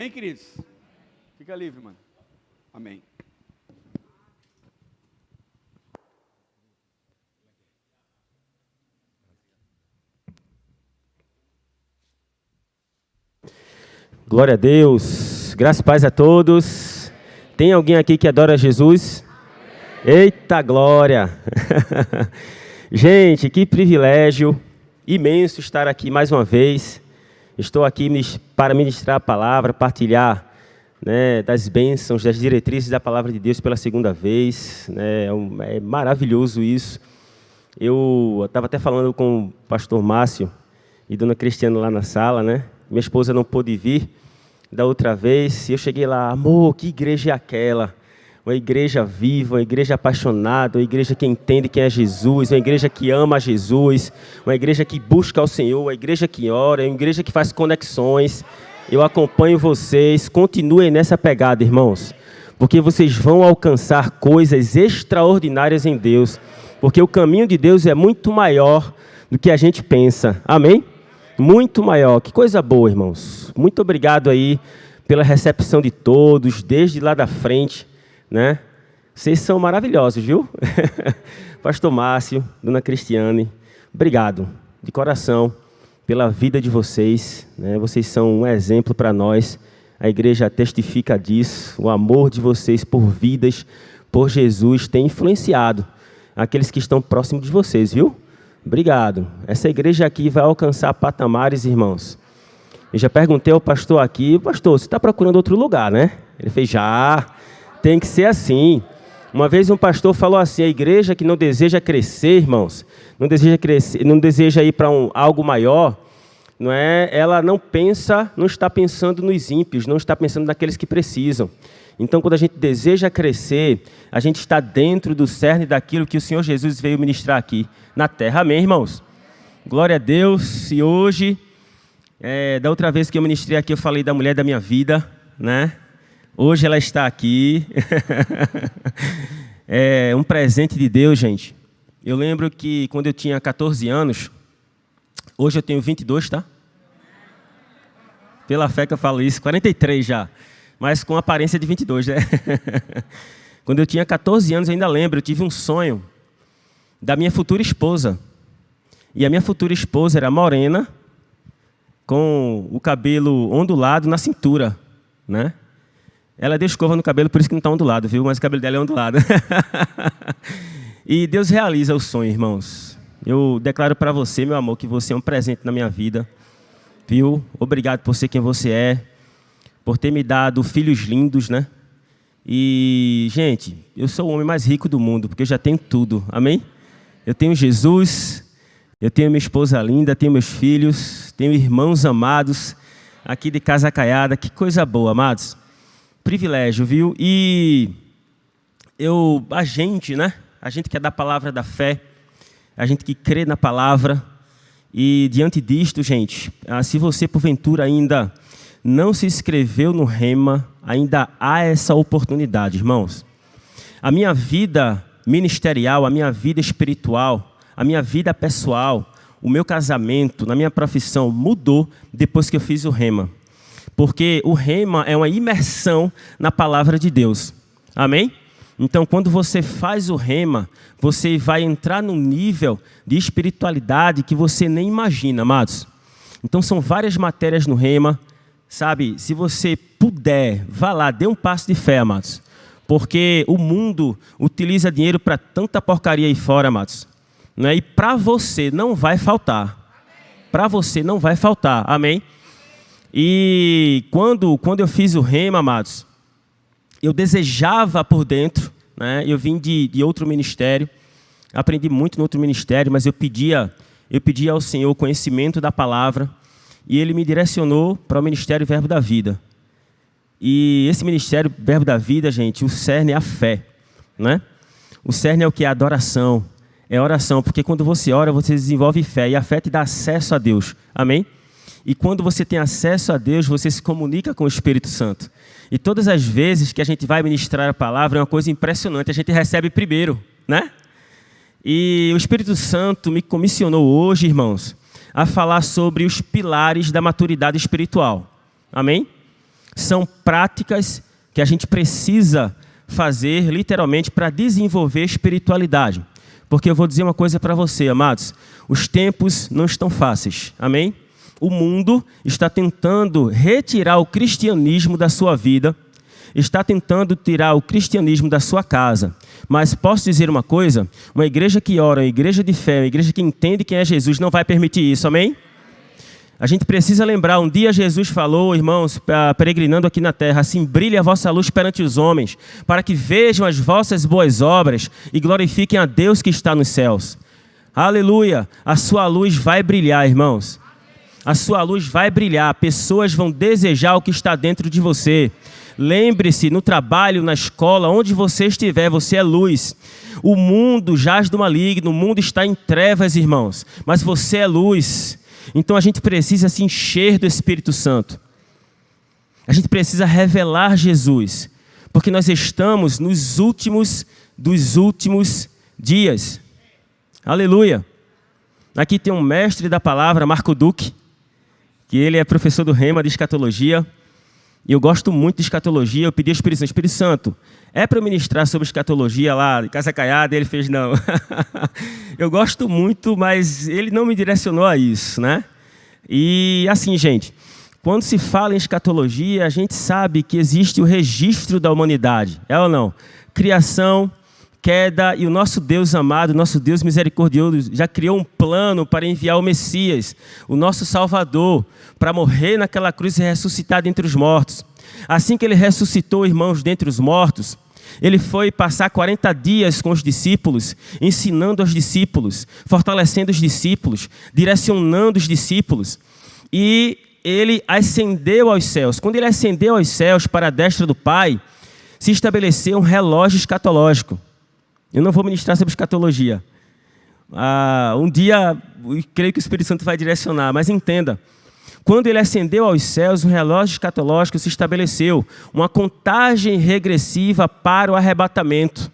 Hein, queridos? Fica livre, mano. Amém. Glória a Deus, graças e paz a todos. Tem alguém aqui que adora Jesus? Eita glória! Gente, que privilégio imenso estar aqui mais uma vez. Estou aqui para ministrar a palavra, partilhar, né, das bênçãos, das diretrizes da palavra de Deus pela segunda vez. Né, é maravilhoso isso. Eu estava até falando com o pastor Márcio e dona Cristiana lá na sala, né? Minha esposa não pôde vir da outra vez, e eu cheguei lá, amor, que igreja é aquela? Uma igreja viva, uma igreja apaixonada, uma igreja que entende quem é Jesus, uma igreja que ama Jesus, uma igreja que busca ao Senhor, uma igreja que ora, uma igreja que faz conexões. Eu acompanho vocês, continuem nessa pegada, irmãos, porque vocês vão alcançar coisas extraordinárias em Deus, porque o caminho de Deus é muito maior do que a gente pensa, amém? Muito maior, que coisa boa, irmãos. Muito obrigado aí pela recepção de todos, desde lá da frente, né? Vocês são maravilhosos, viu? Pastor Márcio, dona Cristiane, obrigado de coração pela vida de vocês, né? Vocês são um exemplo para nós, a igreja testifica disso, o amor de vocês por vidas, por Jesus, tem influenciado aqueles que estão próximos de vocês, viu? Obrigado. Essa igreja aqui vai alcançar patamares, irmãos. Eu já perguntei ao pastor aqui, pastor, você está procurando outro lugar, né? Ele fez, já, tem que ser assim. Uma vez um pastor falou assim, a igreja que não deseja crescer, irmãos, não deseja crescer, não deseja ir para algo maior, não é? Ela não está pensando nos ímpios, não está pensando naqueles que precisam. Então, quando a gente deseja crescer, a gente está dentro do cerne daquilo que o Senhor Jesus veio ministrar aqui na terra. Amém, irmãos? Glória a Deus. E hoje, da outra vez que eu ministrei aqui, eu falei da mulher da minha vida, né? Hoje ela está aqui. É um presente de Deus, gente. Eu lembro que quando eu tinha 14 anos, hoje eu tenho 22, tá? Pela fé que eu falo isso, 43 já. Mas com aparência de 22, né? Quando eu tinha 14 anos, eu ainda lembro, eu tive um sonho da minha futura esposa. E a minha futura esposa era morena, com o cabelo ondulado na cintura, né? Ela deu escova no cabelo, por isso que não está ondulado, viu? Mas o cabelo dela é ondulado. E Deus realiza o sonho, irmãos. Eu declaro para você, meu amor, que você é um presente na minha vida, viu? Obrigado por ser quem você é, por ter me dado filhos lindos, né? E, gente, eu sou o homem mais rico do mundo, porque eu já tenho tudo, amém? Eu tenho Jesus, eu tenho minha esposa linda, tenho meus filhos, tenho irmãos amados aqui de Casa Caiada, que coisa boa, amados. Privilégio, viu? E a gente, né? A gente que é da palavra da fé, a gente que crê na palavra, e diante disto, gente, se você porventura ainda não se inscreveu no Rema, ainda há essa oportunidade, irmãos. A minha vida ministerial, a minha vida espiritual, a minha vida pessoal, o meu casamento, na minha profissão, mudou depois que eu fiz o Rema. Porque o Rema é uma imersão na palavra de Deus. Amém? Então, quando você faz o Rema, você vai entrar num nível de espiritualidade que você nem imagina, amados. Então, são várias matérias no Rema. Sabe, se você puder, vá lá, dê um passo de fé, amados. Porque o mundo utiliza dinheiro para tanta porcaria aí fora, amados. Né? E para você não vai faltar. Para você não vai faltar, amém? E quando eu fiz o Rema, amados, eu desejava por dentro, né? Eu vim de outro ministério, aprendi muito no outro ministério, mas eu pedia ao Senhor conhecimento da palavra, e Ele me direcionou para o Ministério Verbo da Vida. E esse Ministério Verbo da Vida, gente, o cerne é a fé, né? O cerne é o que? A adoração, é oração, porque quando você ora, você desenvolve fé, e a fé te dá acesso a Deus, amém? E quando você tem acesso a Deus, você se comunica com o Espírito Santo. E todas as vezes que a gente vai ministrar a palavra, é uma coisa impressionante, a gente recebe primeiro, né? E o Espírito Santo me comissionou hoje, irmãos, a falar sobre os pilares da maturidade espiritual. Amém? São práticas que a gente precisa fazer, literalmente, para desenvolver espiritualidade. Porque eu vou dizer uma coisa para você, amados. Os tempos não estão fáceis. Amém? O mundo está tentando retirar o cristianismo da sua vida, está tentando tirar o cristianismo da sua casa. Mas posso dizer uma coisa? Uma igreja que ora, uma igreja de fé, uma igreja que entende quem é Jesus, não vai permitir isso. Amém? A gente precisa lembrar, um dia Jesus falou, irmãos, peregrinando aqui na terra, assim, brilhe a vossa luz perante os homens, para que vejam as vossas boas obras e glorifiquem a Deus que está nos céus. Aleluia! A sua luz vai brilhar, irmãos. A sua luz vai brilhar, pessoas vão desejar o que está dentro de você. Lembre-se, no trabalho, na escola, onde você estiver, você é luz. O mundo jaz do maligno, o mundo está em trevas, irmãos, mas você é luz. Então a gente precisa se encher do Espírito Santo. A gente precisa revelar Jesus, porque nós estamos nos últimos dos últimos dias. Aleluia! Aqui tem um mestre da palavra, Marco Duque, que ele é professor do Rema de escatologia. E eu gosto muito de escatologia. Eu pedi ao Espírito Santo, é para eu ministrar sobre escatologia lá, de Casa Caiada? Ele fez não. Eu gosto muito, mas ele não me direcionou a isso, né? E assim, gente, quando se fala em escatologia, a gente sabe que existe o registro da humanidade, é ou não? Criação, queda, e o nosso Deus amado, nosso Deus misericordioso, já criou um plano para enviar o Messias, o nosso Salvador, para morrer naquela cruz e ressuscitar dentre os mortos. Assim que ele ressuscitou, irmãos, dentre os mortos, ele foi passar 40 dias com os discípulos, ensinando aos discípulos, fortalecendo os discípulos, direcionando os discípulos. E ele ascendeu aos céus. Quando ele ascendeu aos céus para a destra do Pai, se estabeleceu um relógio escatológico. Eu não vou ministrar sobre escatologia. Um dia, eu creio que o Espírito Santo vai direcionar, mas entenda. Quando ele ascendeu aos céus, um relógio escatológico se estabeleceu, uma contagem regressiva para o arrebatamento.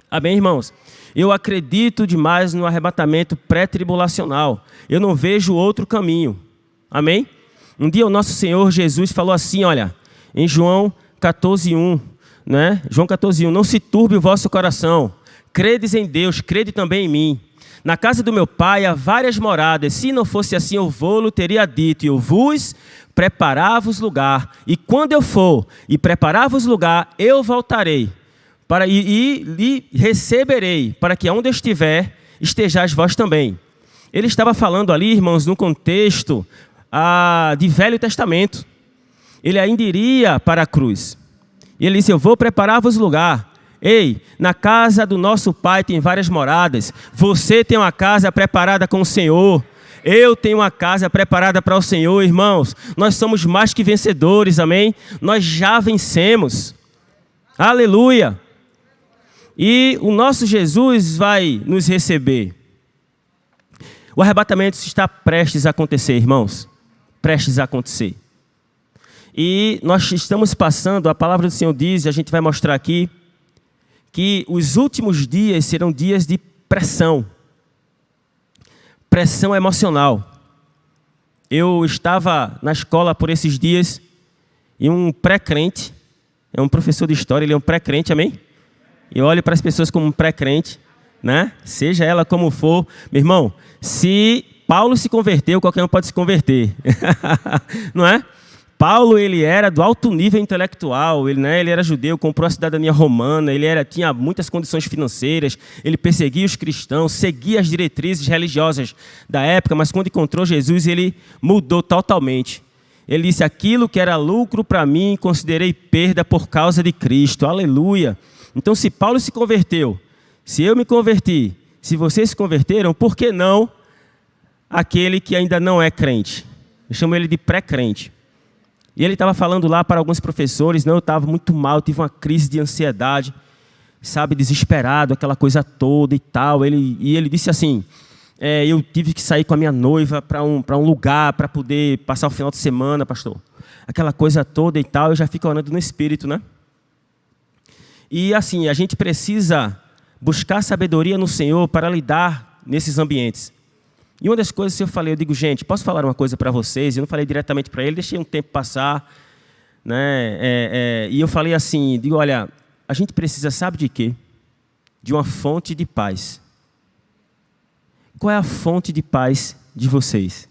Amém, irmãos? Eu acredito demais no arrebatamento pré-tribulacional. Eu não vejo outro caminho. Amém? Um dia o nosso Senhor Jesus falou assim, olha, em João 14:1, né? João 14:1, não se turbe o vosso coração. Credes em Deus, crede também em mim. Na casa do meu pai há várias moradas. Se não fosse assim, eu vou-lo teria dito. Eu vos preparar-vos lugar. E quando eu for e preparar-vos lugar, eu voltarei. E lhe receberei, para que onde eu estiver, estejais vós também. Ele estava falando ali, irmãos, num contexto de Velho Testamento. Ele ainda iria para a cruz. E ele disse, eu vou preparar-vos lugar. Ei, na casa do nosso Pai tem várias moradas. Você tem uma casa preparada com o Senhor. Eu tenho uma casa preparada para o Senhor, irmãos. Nós somos mais que vencedores, amém? Nós já vencemos. Aleluia! E o nosso Jesus vai nos receber. O arrebatamento está prestes a acontecer, irmãos. Prestes a acontecer. E nós estamos passando, a palavra do Senhor diz, a gente vai mostrar aqui, que os últimos dias serão dias de pressão. Pressão emocional. Eu estava na escola por esses dias e um pré-crente, é um professor de história, ele é um pré-crente, amém? Eu olho para as pessoas como um pré-crente, né? Seja ela como for. Meu irmão, se Paulo se converteu, qualquer um pode se converter. Não é? Paulo, ele era do alto nível intelectual, ele era judeu, comprou a cidadania romana, tinha muitas condições financeiras, ele perseguia os cristãos, seguia as diretrizes religiosas da época, mas quando encontrou Jesus, ele mudou totalmente. Ele disse, aquilo que era lucro para mim, considerei perda por causa de Cristo. Aleluia! Então, se Paulo se converteu, se eu me converti, se vocês se converteram, por que não aquele que ainda não é crente? Eu chamo ele de pré-crente. E ele estava falando lá para alguns professores, eu estava muito mal, eu tive uma crise de ansiedade, sabe, desesperado, aquela coisa toda e tal. Ele disse assim, eu tive que sair com a minha noiva para um lugar para poder passar o final de semana, pastor. Aquela coisa toda e tal, eu já fico orando no Espírito, né? E assim, a gente precisa buscar sabedoria no Senhor para lidar nesses ambientes. E uma das coisas que eu falei, eu digo, gente, posso falar uma coisa para vocês? Eu não falei diretamente para ele, deixei um tempo passar. né? E eu falei assim, digo, olha, a gente precisa, sabe de quê? De uma fonte de paz. Qual é a fonte de paz de vocês?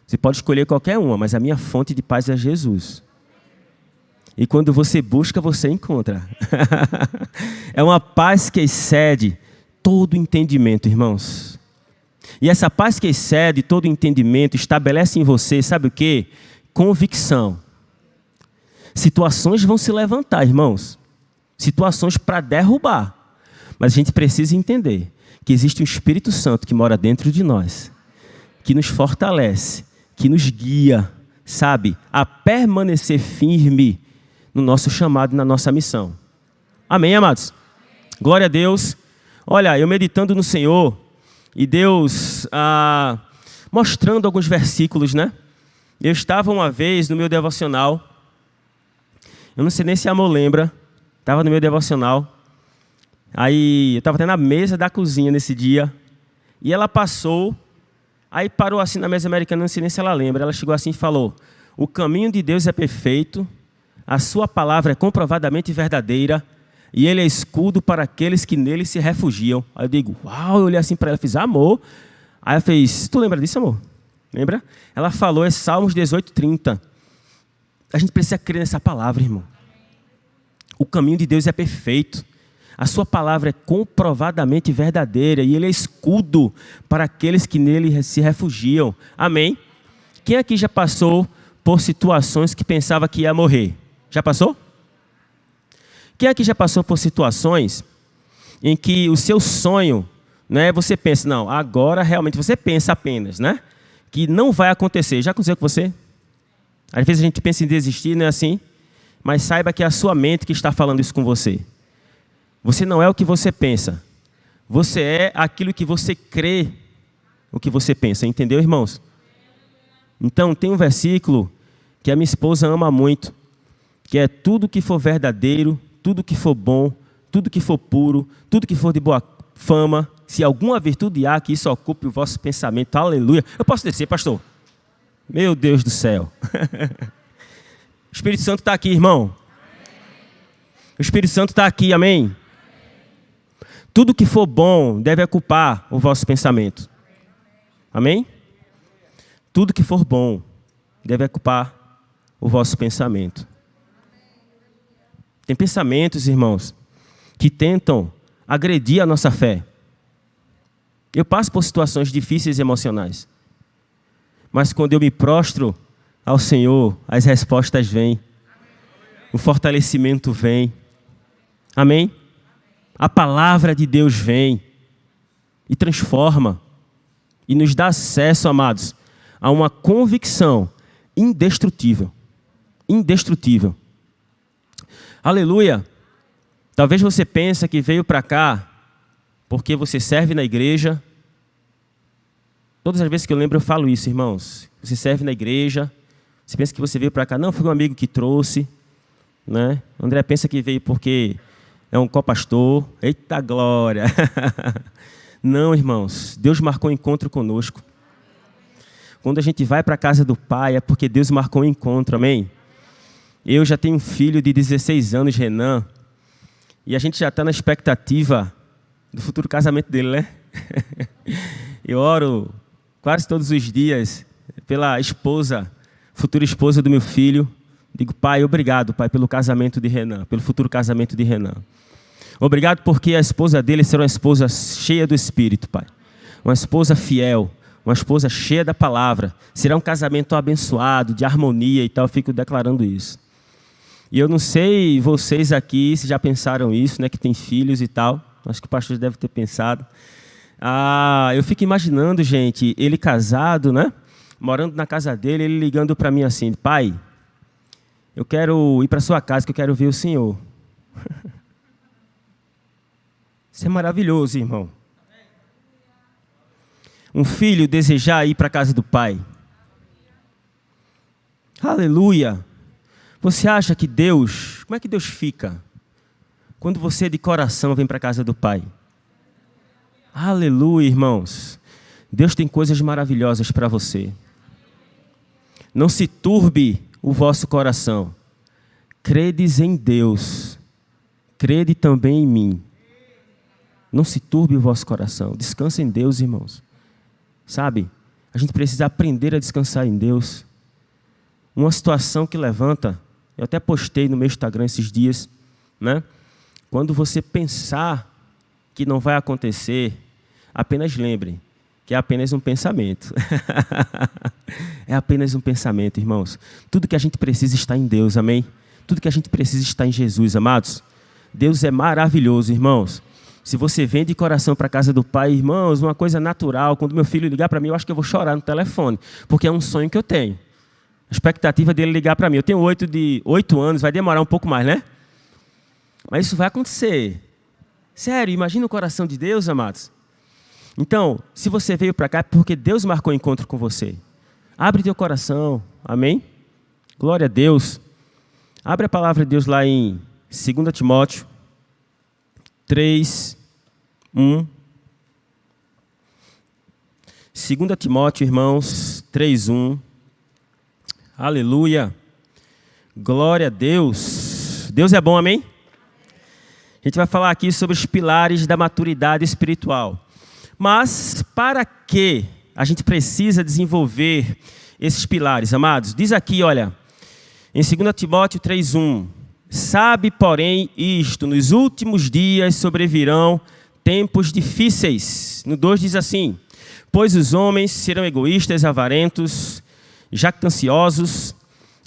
Você pode escolher qualquer uma, mas a minha fonte de paz é Jesus. E quando você busca, você encontra. É uma paz que excede todo entendimento, irmãos. E essa paz que excede todo entendimento estabelece em você, sabe o quê? Convicção. Situações vão se levantar, irmãos. Situações para derrubar. Mas a gente precisa entender que existe um Espírito Santo que mora dentro de nós, que nos fortalece, que nos guia, sabe, a permanecer firme no nosso chamado e na nossa missão. Amém, amados? Glória a Deus. Olha, eu meditando no Senhor e Deus mostrando alguns versículos, né? Eu estava uma vez no meu devocional, eu não sei nem se a amor lembra, estava no meu devocional, aí eu estava até na mesa da cozinha nesse dia, e ela passou, aí parou assim na mesa americana, não sei nem se ela lembra, ela chegou assim e falou: o caminho de Deus é perfeito, a sua palavra é comprovadamente verdadeira, e ele é escudo para aqueles que nele se refugiam. Aí eu digo, uau, eu olhei assim para ela e fiz, amor. Aí ela fez, tu lembra disso, amor? Lembra? Ela falou, é Salmos 18:30. A gente precisa crer nessa palavra, irmão. O caminho de Deus é perfeito. A sua palavra é comprovadamente verdadeira e ele é escudo para aqueles que nele se refugiam. Amém? Quem aqui já passou por situações que pensava que ia morrer? Já passou? Quem aqui já passou por situações em que o seu sonho, né, você pensa, não, agora realmente você pensa apenas, né, que não vai acontecer. Já aconteceu com você? Às vezes a gente pensa em desistir, não é assim? Mas saiba que é a sua mente que está falando isso com você. Você não é o que você pensa. Você é aquilo que você crê, o que você pensa. Entendeu, irmãos? Então, tem um versículo que a minha esposa ama muito, que é tudo que for verdadeiro, tudo que for bom, tudo que for puro, tudo que for de boa fama, se alguma virtude há, que isso ocupe o vosso pensamento. Aleluia. Eu posso descer, pastor? Meu Deus do céu. O Espírito Santo está aqui, irmão. O Espírito Santo está aqui, amém? Tudo que for bom deve ocupar o vosso pensamento. Amém? Tudo que for bom deve ocupar o vosso pensamento. Tem pensamentos, irmãos, que tentam agredir a nossa fé. Eu passo por situações difíceis e emocionais. Mas quando eu me prostro ao Senhor, as respostas vêm. O fortalecimento vem. Amém? A palavra de Deus vem e transforma. E nos dá acesso, amados, a uma convicção indestrutível. Indestrutível. Aleluia. Talvez você pense que veio para cá porque você serve na igreja. Todas as vezes que eu lembro eu falo isso, irmãos. Você serve na igreja. Você pensa que você veio para cá. Não, foi um amigo que trouxe. Né? André pensa que veio porque é um copastor. Eita glória. Não, irmãos. Deus marcou um encontro conosco. Quando a gente vai para a casa do Pai é porque Deus marcou um encontro. Amém? Eu já tenho um filho de 16 anos, Renan, e a gente já está na expectativa do futuro casamento dele, né? Eu oro quase todos os dias pela esposa, futura esposa do meu filho. Digo, Pai, obrigado, Pai, pelo casamento de Renan, pelo futuro casamento de Renan. Obrigado porque a esposa dele será uma esposa cheia do Espírito, Pai. Uma esposa fiel, uma esposa cheia da palavra. Será um casamento abençoado, de harmonia e tal. Eu fico declarando isso. E eu não sei vocês aqui se já pensaram isso, né, que tem filhos e tal. Acho que o pastor deve ter pensado. Eu fico imaginando, gente, ele casado, né, morando na casa dele, ele ligando para mim assim, Pai, eu quero ir para sua casa, que eu quero ver o Senhor. Isso é maravilhoso, irmão. Um filho desejar ir para a casa do pai. Aleluia. Você acha que Deus, como é que Deus fica quando você de coração vem para a casa do Pai? Aleluia, irmãos. Deus tem coisas maravilhosas para você. Não se turbe o vosso coração. Credes em Deus, crede também em mim. Não se turbe o vosso coração. Descansa em Deus, irmãos. Sabe, a gente precisa aprender a descansar em Deus. Uma situação que levanta, eu até postei no meu Instagram esses dias, né? Quando você pensar que não vai acontecer, apenas lembre que é apenas um pensamento. É apenas um pensamento, irmãos. Tudo que a gente precisa está em Deus, amém? Tudo que a gente precisa está em Jesus, amados. Deus é maravilhoso, irmãos. Se você vem de coração para a casa do Pai, irmãos, uma coisa natural, quando meu filho ligar para mim, eu acho que eu vou chorar no telefone, porque é um sonho que eu tenho. A expectativa dele ligar para mim. Eu tenho 8 anos, vai demorar um pouco mais, né? Mas isso vai acontecer. Sério, imagina o coração de Deus, amados. Então, se você veio para cá, é porque Deus marcou encontro com você. Abre teu coração, amém? Glória a Deus. Abre a palavra de Deus lá em 2 Timóteo 3, 1. 2 Timóteo, irmãos, 3, 1. Aleluia. Glória a Deus. Deus é bom, amém? A gente vai falar aqui sobre os pilares da maturidade espiritual. Mas para que a gente precisa desenvolver esses pilares, amados? Diz aqui, olha, em 2 Timóteo 3, 1. Sabe, porém, isto, nos últimos dias sobrevirão tempos difíceis. No 2 diz assim: pois os homens serão egoístas, avarentos, jactanciosos,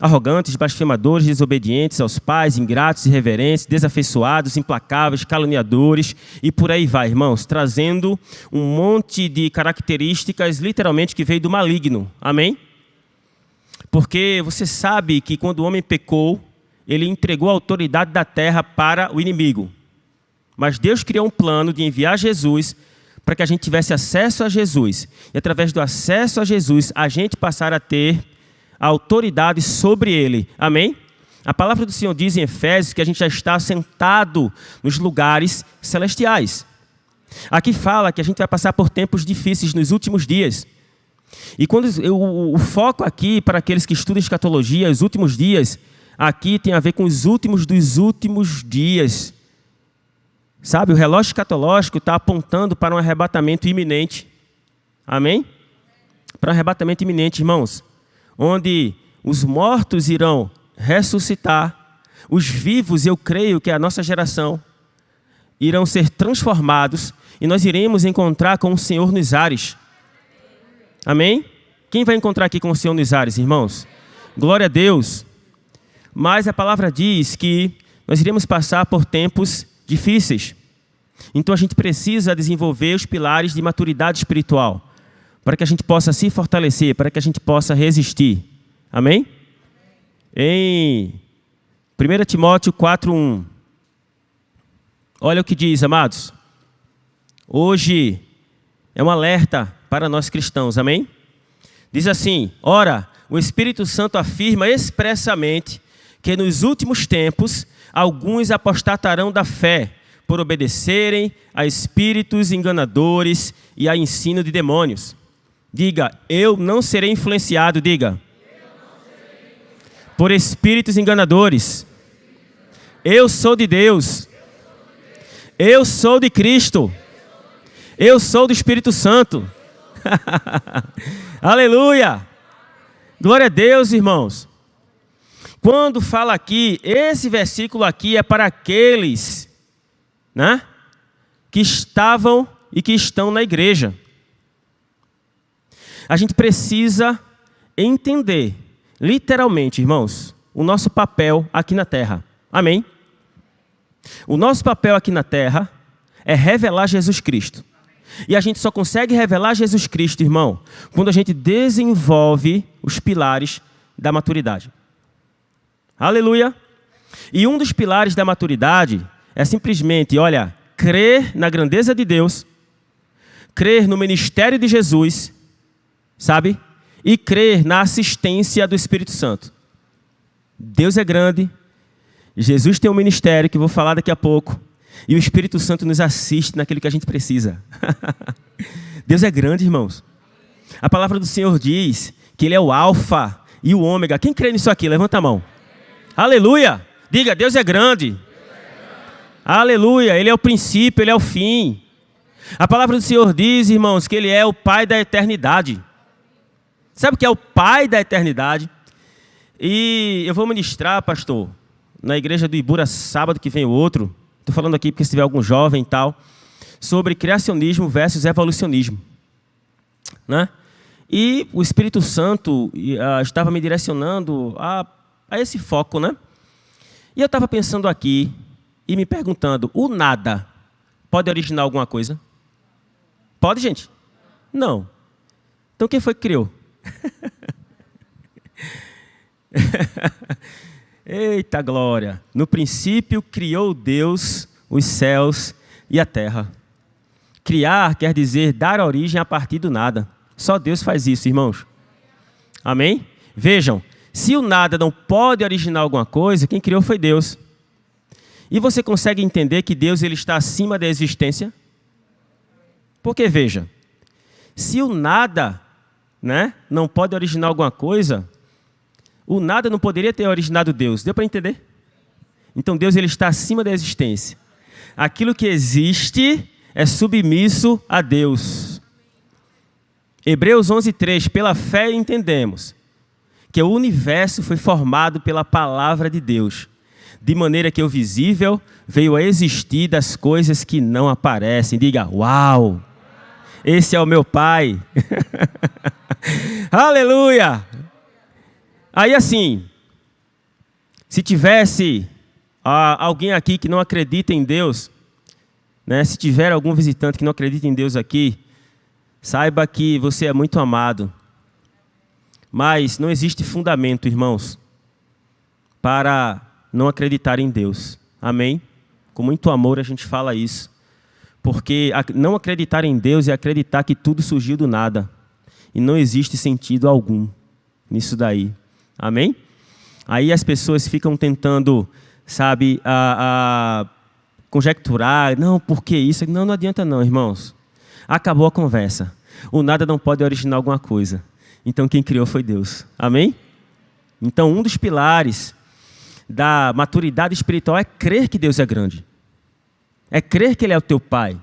arrogantes, blasfemadores, desobedientes aos pais, ingratos, irreverentes, desafeiçoados, implacáveis, caluniadores, e por aí vai, irmãos, trazendo um monte de características, literalmente, que veio do maligno. Amém? Porque você sabe que quando o homem pecou, ele entregou a autoridade da terra para o inimigo. Mas Deus criou um plano de enviar Jesus para que a gente tivesse acesso a Jesus. E através do acesso a Jesus, a gente passar a ter a autoridade sobre ele. Amém? A palavra do Senhor diz em Efésios que a gente já está sentado nos lugares celestiais. Aqui fala que a gente vai passar por tempos difíceis nos últimos dias. E quando o foco aqui, para aqueles que estudam escatologia, os últimos dias, aqui tem a ver com os últimos dos últimos dias. Sabe, o relógio escatológico está apontando para um arrebatamento iminente. Amém? Para um arrebatamento iminente, irmãos. Onde os mortos irão ressuscitar, os vivos, eu creio que é a nossa geração, irão ser transformados e nós iremos encontrar com o Senhor nos ares. Amém? Quem vai encontrar aqui com o Senhor nos ares, irmãos? Glória a Deus. Mas a palavra diz que nós iremos passar por tempos difíceis. Então a gente precisa desenvolver os pilares de maturidade espiritual, para que a gente possa se fortalecer, para que a gente possa resistir. Amém? Em 1 Timóteo 4:1. Olha o que diz, amados. Hoje é um alerta para nós cristãos, amém? Diz assim: ora, o Espírito Santo afirma expressamente que nos últimos tempos alguns apostatarão da fé, por obedecerem a espíritos enganadores e a ensino de demônios. Diga, eu não serei influenciado, diga. Por espíritos enganadores. Eu sou de Deus. Eu sou de Cristo. Eu sou do Espírito Santo. Aleluia! Glória a Deus, irmãos. Quando fala aqui, esse versículo aqui é para aqueles, né, que estavam e que estão na igreja. A gente precisa entender, literalmente, irmãos, o nosso papel aqui na terra. Amém? O nosso papel aqui na terra é revelar Jesus Cristo. E a gente só consegue revelar Jesus Cristo, irmão, quando a gente desenvolve os pilares da maturidade. Aleluia! E um dos pilares da maturidade é simplesmente, olha, crer na grandeza de Deus, crer no ministério de Jesus, sabe? E crer na assistência do Espírito Santo. Deus é grande, Jesus tem um ministério que eu vou falar daqui a pouco, e o Espírito Santo nos assiste naquilo que a gente precisa. Deus é grande, irmãos. A palavra do Senhor diz que Ele é o alfa e o ômega. Quem crê nisso aqui? Levanta a mão. Aleluia! Diga, Deus é grande. Aleluia! Ele é o princípio, Ele é o fim. A palavra do Senhor diz, irmãos, que Ele é o Pai da eternidade. Sabe o que é o Pai da eternidade? E eu vou ministrar, pastor, na igreja do Ibura sábado que vem o outro. Estou falando aqui porque se tiver algum jovem e tal, sobre criacionismo versus evolucionismo, né? E o Espírito Santo estava me direcionando a esse foco, né? E eu estava pensando aqui e me perguntando, o nada pode originar alguma coisa? Pode, gente? Não. Então quem foi que criou? Eita glória! No princípio criou Deus os céus e a terra. Criar quer dizer dar origem a partir do nada. Só Deus faz isso, irmãos. Amém? Vejam, se o nada não pode originar alguma coisa, quem criou foi Deus. E você consegue entender que Deus ele está acima da existência? Porque veja, se o nada, né, não pode originar alguma coisa, o nada não poderia ter originado Deus. Deu para entender? Então Deus ele está acima da existência. Aquilo que existe é submisso a Deus. Hebreus 11:3, pela fé entendemos que o universo foi formado pela palavra de Deus, de maneira que o visível veio a existir das coisas que não aparecem. Diga, uau! Esse é o meu Pai. Aleluia! Aí assim, se tivesse alguém aqui que não acredita em Deus, né? Se tiver algum visitante que não acredita em Deus aqui, saiba que você é muito amado. Mas não existe fundamento, irmãos, para não acreditar em Deus. Amém? Com muito amor a gente fala isso. Porque não acreditar em Deus é acreditar que tudo surgiu do nada. E não existe sentido algum nisso daí. Amém? Aí as pessoas ficam tentando, sabe, conjecturar. Não, por que isso? Não adianta não, irmãos. Acabou a conversa. O nada não pode originar alguma coisa. Então quem criou foi Deus. Amém? Então um dos pilares da maturidade espiritual é crer que Deus é grande. É crer que Ele é o teu Pai.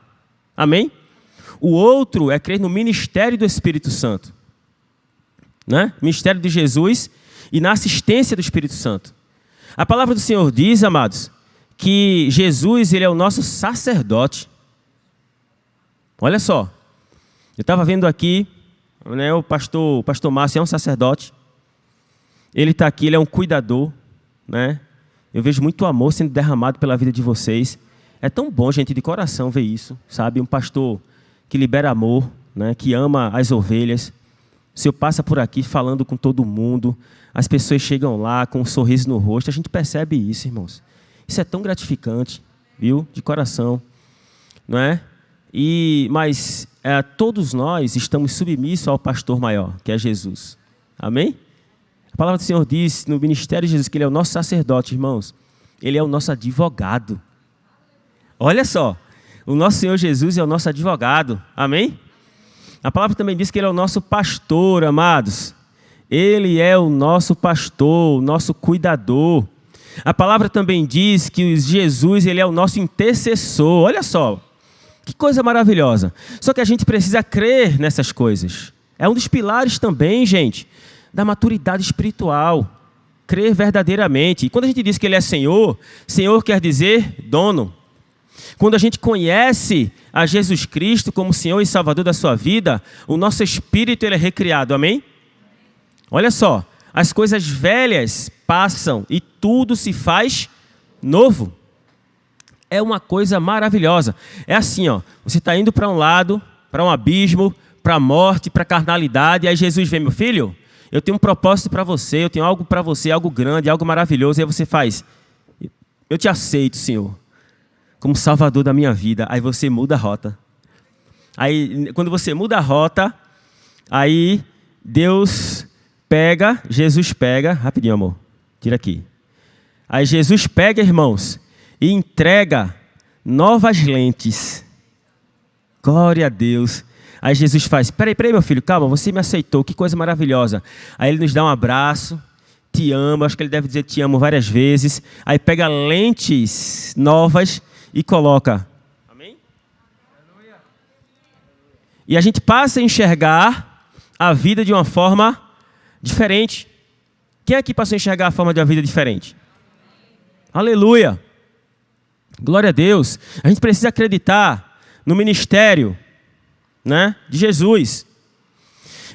Amém? O outro é crer no ministério do Espírito Santo. Né? Ministério de Jesus e na assistência do Espírito Santo. A palavra do Senhor diz, amados, que Jesus ele é o nosso sacerdote. Olha só. Eu estava vendo aqui, né, o pastor Márcio é um sacerdote. Ele está aqui, ele é um cuidador. Né? Eu vejo muito amor sendo derramado pela vida de vocês. É tão bom, gente, de coração ver isso, sabe? Um pastor que libera amor, né? Que ama as ovelhas. O Senhor passa por aqui falando com todo mundo. As pessoas chegam lá com um sorriso no rosto. A gente percebe isso, irmãos. Isso é tão gratificante, viu? De coração, não é? Mas todos nós estamos submissos ao pastor maior, que é Jesus. Amém? A palavra do Senhor diz no ministério de Jesus que Ele é o nosso sacerdote, irmãos. Ele é o nosso advogado. Olha só, o nosso Senhor Jesus é o nosso advogado. Amém? A palavra também diz que Ele é o nosso pastor, amados. Ele é o nosso pastor, o nosso cuidador. A palavra também diz que Jesus ele é o nosso intercessor. Olha só, que coisa maravilhosa. Só que a gente precisa crer nessas coisas. É um dos pilares também, gente, da maturidade espiritual. Crer verdadeiramente. E quando a gente diz que Ele é Senhor, Senhor quer dizer dono. Quando a gente conhece a Jesus Cristo como Senhor e Salvador da sua vida, o nosso espírito ele é recriado, amém? Olha só, as coisas velhas passam e tudo se faz novo. É uma coisa maravilhosa. É assim, ó, você está indo para um lado, para um abismo, para a morte, para a carnalidade, e aí Jesus vem, meu filho, eu tenho um propósito para você, eu tenho algo para você, algo grande, algo maravilhoso, e aí você faz, eu te aceito, Senhor, como Salvador da minha vida. Aí você muda a rota. Aí, quando você muda a rota, aí Jesus pega, rapidinho, amor, tira aqui. Aí Jesus pega, irmãos, e entrega novas lentes. Glória a Deus. Aí Jesus faz, peraí, meu filho, calma, você me aceitou, que coisa maravilhosa. Aí ele nos dá um abraço, te amo, acho que ele deve dizer te amo várias vezes. Aí pega lentes novas e coloca. Amém? E a gente passa a enxergar a vida de uma forma diferente. Quem aqui passou a enxergar a forma de uma vida diferente? Aleluia! Glória a Deus. A gente precisa acreditar no ministério, né, de Jesus.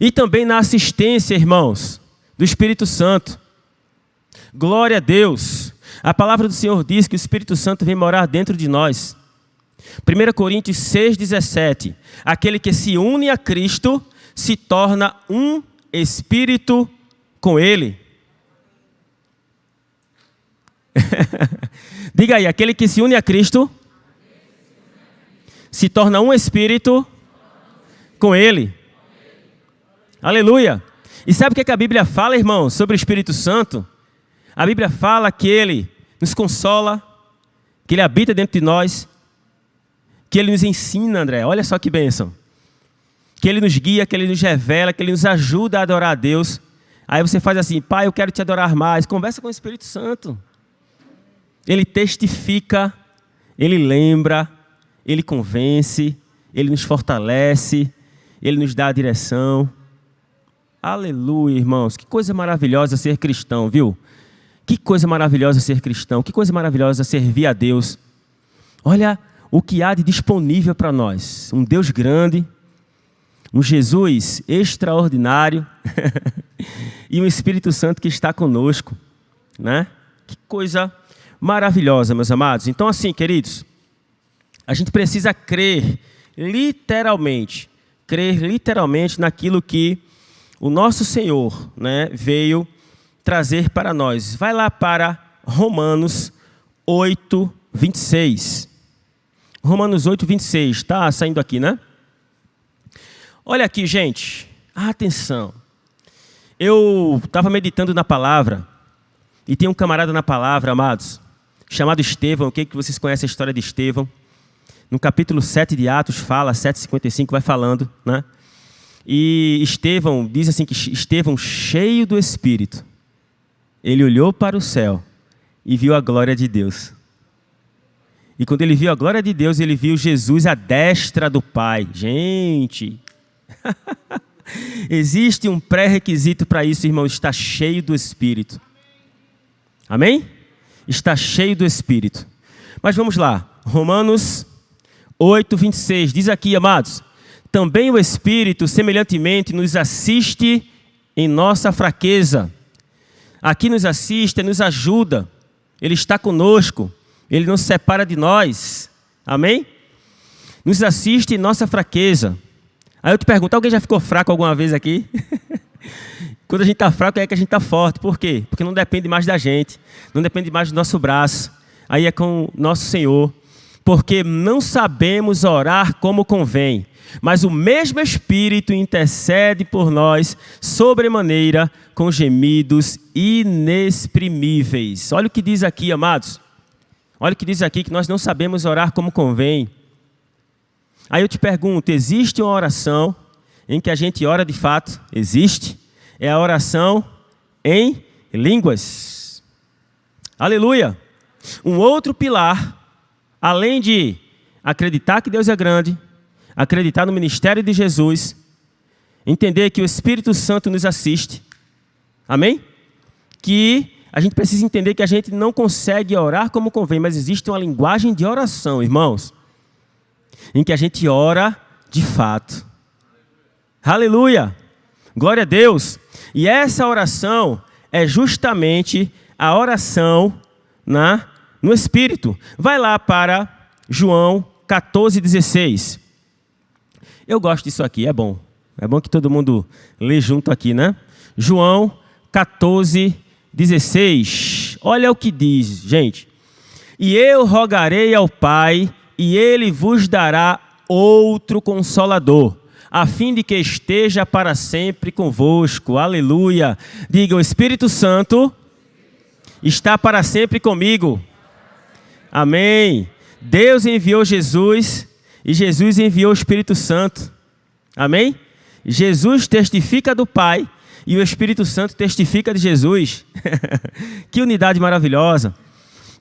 E também na assistência, irmãos, do Espírito Santo. Glória a Deus. A palavra do Senhor diz que o Espírito Santo vem morar dentro de nós. 1 Coríntios 6,17. Aquele que se une a Cristo se torna um espírito com Ele. Diga aí, aquele que se une a Cristo se torna um espírito com Ele. Aleluia. E sabe o que a Bíblia fala, irmão, sobre o Espírito Santo? A Bíblia fala que Ele nos consola, que Ele habita dentro de nós, que Ele nos ensina, André, olha só que bênção. Que Ele nos guia, que Ele nos revela, que Ele nos ajuda a adorar a Deus. Aí você faz assim, pai, eu quero te adorar mais. Conversa com o Espírito Santo. Ele testifica, Ele lembra, Ele convence, Ele nos fortalece, Ele nos dá a direção. Aleluia, irmãos. Que coisa maravilhosa ser cristão, viu? Que coisa maravilhosa ser cristão. Que coisa maravilhosa servir a Deus. Olha o que há de disponível para nós. Um Deus grande, um Jesus extraordinário e um Espírito Santo que está conosco, né? Que coisa maravilhosa, meus amados. Então, assim, queridos, a gente precisa crer literalmente naquilo que o nosso Senhor, né, veio trazer para nós. Vai lá para Romanos 8, 26. Romanos 8, 26. Está saindo aqui, né? Olha aqui, gente. Atenção. Eu estava meditando na palavra e tem um camarada na palavra, amados, chamado Estevão. O que vocês conhecem a história de Estevão? No capítulo 7 de Atos fala, 7:55 vai falando, né? E Estevão, diz assim que Estevão, cheio do Espírito, ele olhou para o céu e viu a glória de Deus. E quando ele viu a glória de Deus, ele viu Jesus à destra do Pai. Gente, existe um pré-requisito para isso, irmão, estar cheio do Espírito. Amém? Está cheio do Espírito. Mas vamos lá, Romanos 8, 26, diz aqui, amados, também o Espírito, semelhantemente, nos assiste em nossa fraqueza. Aqui nos assiste, nos ajuda, Ele está conosco, Ele não se separa de nós, amém? Nos assiste em nossa fraqueza. Aí eu te pergunto, alguém já ficou fraco alguma vez aqui? Quando a gente está fraco é que a gente está forte. Por quê? Porque não depende mais da gente, não depende mais do nosso braço. Aí é com o nosso Senhor. Porque não sabemos orar como convém, mas o mesmo Espírito intercede por nós sobremaneira com gemidos inexprimíveis. Olha o que diz aqui, amados. Olha o que diz aqui, que nós não sabemos orar como convém. Aí eu te pergunto, existe uma oração em que a gente ora de fato? Existe. É a oração em línguas. Aleluia. Um outro pilar, além de acreditar que Deus é grande, acreditar no ministério de Jesus, entender que o Espírito Santo nos assiste, amém? Que a gente precisa entender que a gente não consegue orar como convém, mas existe uma linguagem de oração, irmãos, em que a gente ora de fato. Aleluia! Glória a Deus! E essa oração é justamente a oração no Espírito. Vai lá para João 14,16. Eu gosto disso aqui, é bom. É bom que todo mundo lê junto aqui, né? João 14,16. Olha o que diz, gente. E eu rogarei ao Pai, e Ele vos dará outro Consolador, a fim de que esteja para sempre convosco. Aleluia. Diga, o Espírito Santo está para sempre comigo. Amém. Deus enviou Jesus e Jesus enviou o Espírito Santo. Amém? Jesus testifica do Pai e o Espírito Santo testifica de Jesus. Que unidade maravilhosa.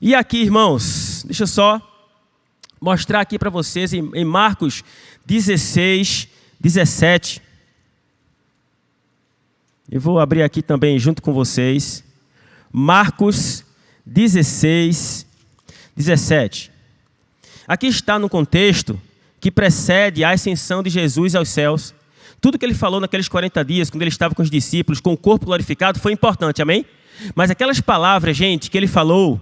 E aqui, irmãos, deixa eu só mostrar aqui para vocês em Marcos 16, 17. Eu vou abrir aqui também junto com vocês. Marcos 16, 17. Aqui está no contexto que precede a ascensão de Jesus aos céus. Tudo que ele falou naqueles 40 dias, quando ele estava com os discípulos, com o corpo glorificado, foi importante, amém? Mas aquelas palavras, gente, que ele falou,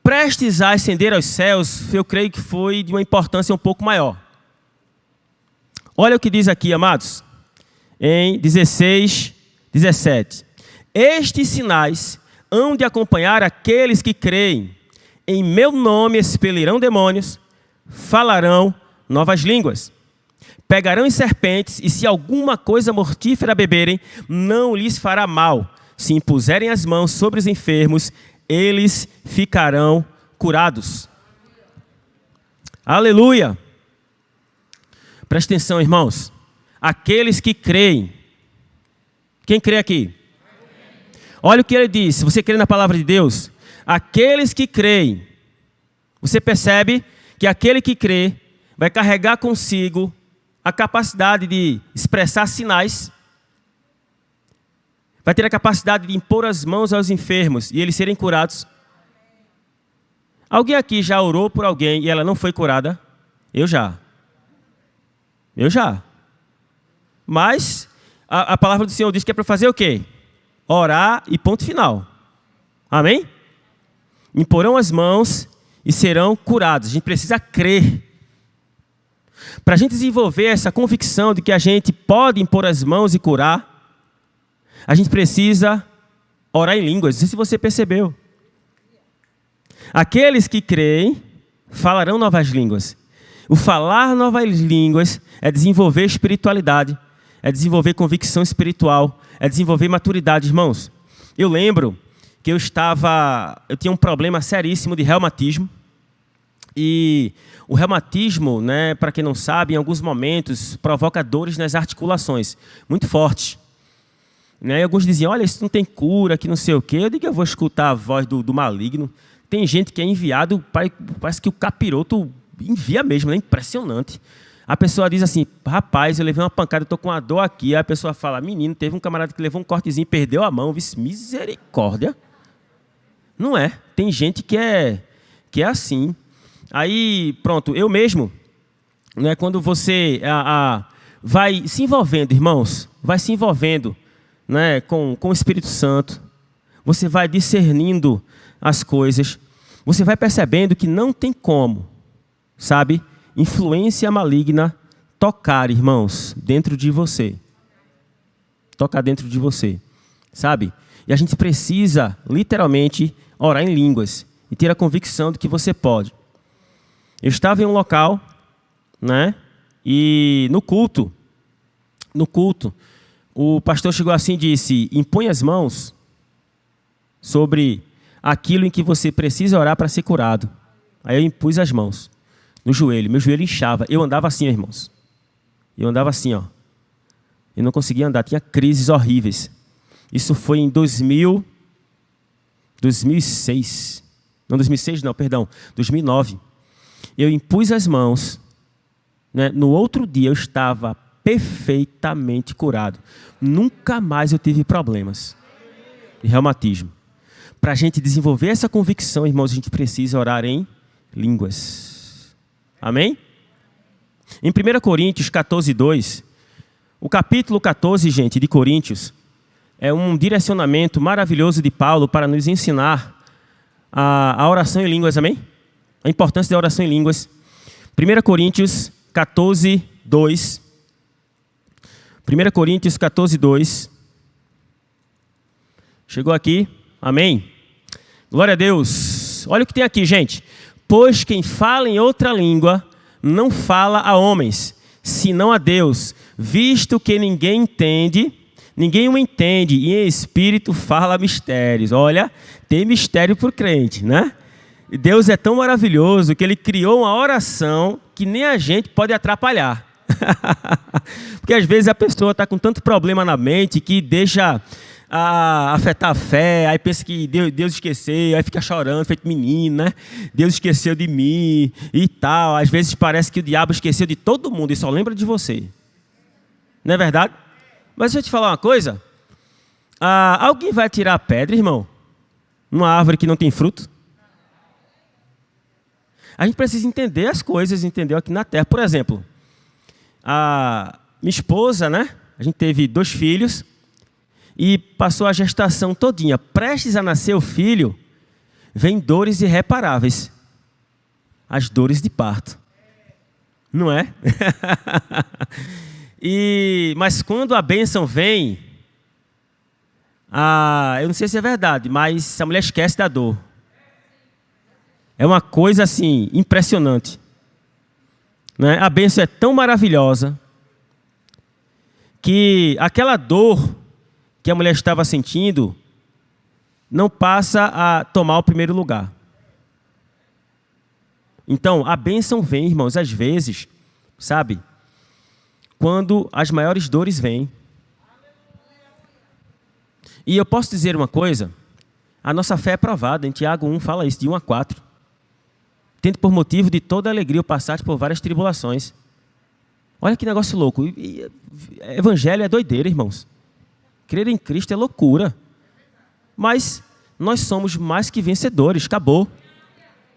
prestes a ascender aos céus, eu creio que foi de uma importância um pouco maior. Olha o que diz aqui, amados, em 16, 17. Estes sinais hão de acompanhar aqueles que creem. Em meu nome expelirão demônios, falarão novas línguas. Pegarão em serpentes, e se alguma coisa mortífera beberem, não lhes fará mal. Se impuserem as mãos sobre os enfermos, eles ficarão curados. Aleluia! Presta atenção, irmãos. Aqueles que creem. Quem crê aqui? Olha o que ele diz. Você crê na palavra de Deus? Aqueles que creem. Você percebe que aquele que crê vai carregar consigo a capacidade de expressar sinais, vai ter a capacidade de impor as mãos aos enfermos e eles serem curados. Alguém aqui já orou por alguém e ela não foi curada? Eu já. Mas a palavra do Senhor diz que é para fazer o quê? Orar e ponto final. Amém? Imporão as mãos e serão curados. A gente precisa crer. Para a gente desenvolver essa convicção de que a gente pode impor as mãos e curar, a gente precisa orar em línguas. Não sei se você percebeu. Aqueles que creem falarão novas línguas. O falar novas línguas é desenvolver espiritualidade, é desenvolver convicção espiritual, é desenvolver maturidade, irmãos. Eu lembro que eu tinha um problema seríssimo de reumatismo. E o reumatismo, né, para quem não sabe, em alguns momentos provoca dores nas articulações, muito fortes. Né? E alguns diziam, olha, isso não tem cura, que não sei o quê. Eu digo, eu vou escutar a voz do maligno. Tem gente que é enviado, parece que o capiroto envia mesmo, é impressionante. A pessoa diz assim, rapaz, eu levei uma pancada, estou com uma dor aqui. Aí a pessoa fala, menino, teve um camarada que levou um cortezinho e perdeu a mão. Misericórdia. Não é. Tem gente que é assim. Aí, pronto, eu mesmo, né, quando você vai se envolvendo, irmãos, vai se envolvendo, né, com o Espírito Santo, você vai discernindo as coisas, você vai percebendo que não tem como, sabe, influência maligna tocar, irmãos, dentro de você. Tocar dentro de você, sabe? E a gente precisa, literalmente, orar em línguas e ter a convicção de que você pode. Eu estava em um local, né? E no culto, o pastor chegou assim e disse, impõe as mãos sobre aquilo em que você precisa orar para ser curado. Aí eu impus as mãos no joelho, meu joelho inchava. Eu andava assim, irmãos. Eu andava assim, ó. Eu não conseguia andar, tinha crises horríveis. Isso foi em 2006. Não, 2006 não, perdão, 2009. Eu impus as mãos, né? No outro dia eu estava perfeitamente curado. Nunca mais eu tive problemas de reumatismo. Para a gente desenvolver essa convicção, irmãos, a gente precisa orar em línguas. Amém? Em 1 Coríntios 14, 2, o capítulo 14, gente, de Coríntios, é um direcionamento maravilhoso de Paulo para nos ensinar a oração em línguas, amém? A importância da oração em línguas. 1 Coríntios 14, 2. 1 Coríntios 14, 2. Chegou aqui? Amém? Glória a Deus. Olha o que tem aqui, gente. Pois quem fala em outra língua não fala a homens, senão a Deus, visto que ninguém o entende, e em espírito fala mistérios. Olha, tem mistério para o crente, né? Deus é tão maravilhoso que Ele criou uma oração que nem a gente pode atrapalhar. Porque às vezes a pessoa está com tanto problema na mente que deixa afetar a fé, aí pensa que Deus esqueceu, aí fica chorando, feito menino, né? Deus esqueceu de mim e tal. Às vezes parece que o diabo esqueceu de todo mundo e só lembra de você. Não é verdade? Mas deixa eu te falar uma coisa. Alguém vai tirar a pedra, irmão? Numa árvore que não tem fruto? A gente precisa entender as coisas, entendeu? Aqui na terra. Por exemplo, a minha esposa, né? A gente teve 2 filhos e passou a gestação todinha. Prestes a nascer o filho, vem dores irreparáveis. As dores de parto. Não é? Mas quando a bênção vem, eu não sei se é verdade, mas a mulher esquece da dor. É uma coisa assim, impressionante. Né? A bênção é tão maravilhosa que aquela dor que a mulher estava sentindo não passa a tomar o primeiro lugar. Então, a bênção vem, irmãos, às vezes, sabe? Quando as maiores dores vêm. E eu posso dizer uma coisa, a nossa fé é provada, em Tiago 1 fala isso, de 1 a 4. Tendo por motivo de toda alegria o passar por várias tribulações. Olha que negócio louco. Evangelho é doideira, irmãos. Crer em Cristo é loucura. Mas nós somos mais que vencedores. Acabou.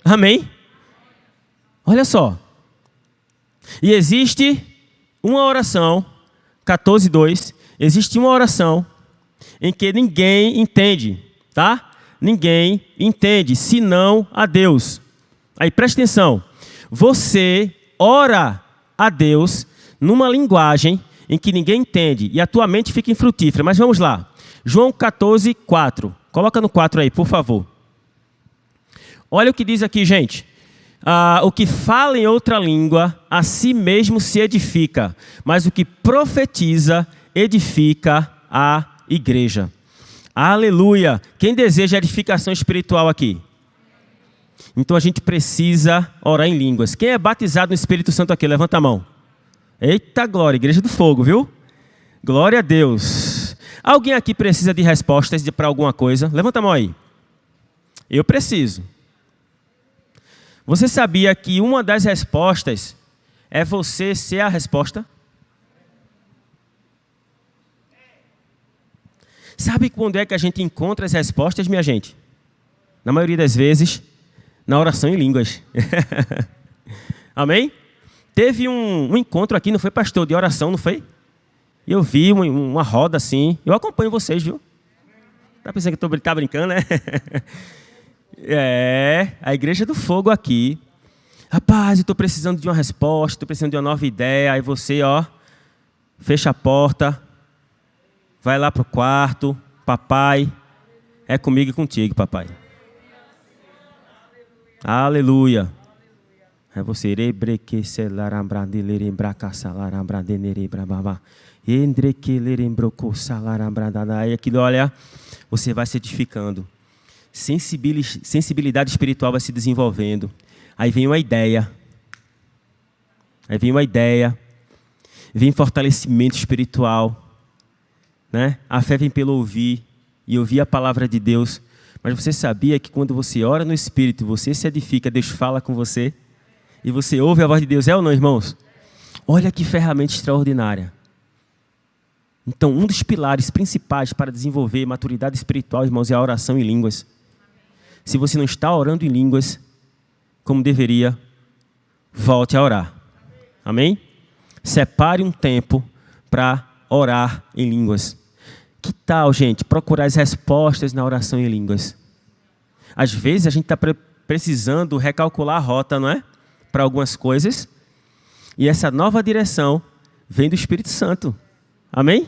Amém? Olha só. E existe uma oração, 14:2. Existe uma oração em que ninguém entende, tá? Ninguém entende, senão a Deus. Aí preste atenção. Você ora a Deus numa linguagem em que ninguém entende e a tua mente fica infrutífera. Mas vamos lá. João 14:4. Coloca no 4 aí, por favor. Olha o que diz aqui, gente. O que fala em outra língua, a si mesmo se edifica. Mas o que profetiza, edifica a igreja. Aleluia. Quem deseja edificação espiritual aqui? Então a gente precisa orar em línguas. Quem é batizado no Espírito Santo aqui? Levanta a mão. Eita glória, Igreja do Fogo, viu? Glória a Deus. Alguém aqui precisa de respostas para alguma coisa? Levanta a mão aí. Eu preciso. Você sabia que uma das respostas é você ser a resposta? Sabe quando é que a gente encontra as respostas, minha gente? Na maioria das vezes, na oração em línguas. Amém? Teve um encontro aqui, não foi, pastor, de oração, não foi? E eu vi uma roda assim. Eu acompanho vocês, viu? Tá pensando que eu tô brincando, né? A Igreja do Fogo aqui. Rapaz, eu estou precisando de uma resposta, estou precisando de uma nova ideia. Aí você, fecha a porta, vai lá pro quarto. Papai, é comigo e contigo, papai. Aleluia. É você. Aí aquilo, olha, você vai se edificando. Sensibilidade espiritual vai se desenvolvendo. Aí vem uma ideia. Vem fortalecimento espiritual. Né? A fé vem pelo ouvir. E ouvir a palavra de Deus. Mas você sabia que quando você ora no Espírito, você se edifica, Deus fala com você. E você ouve a voz de Deus, é ou não, irmãos? Olha que ferramenta extraordinária. Então, um dos pilares principais para desenvolver maturidade espiritual, irmãos, é a oração em línguas. Se você não está orando em línguas como deveria, volte a orar. Amém? Separe um tempo para orar em línguas. Que tal, gente, procurar as respostas na oração em línguas? Às vezes a gente está precisando recalcular a rota, não é? Para algumas coisas. E essa nova direção vem do Espírito Santo. Amém?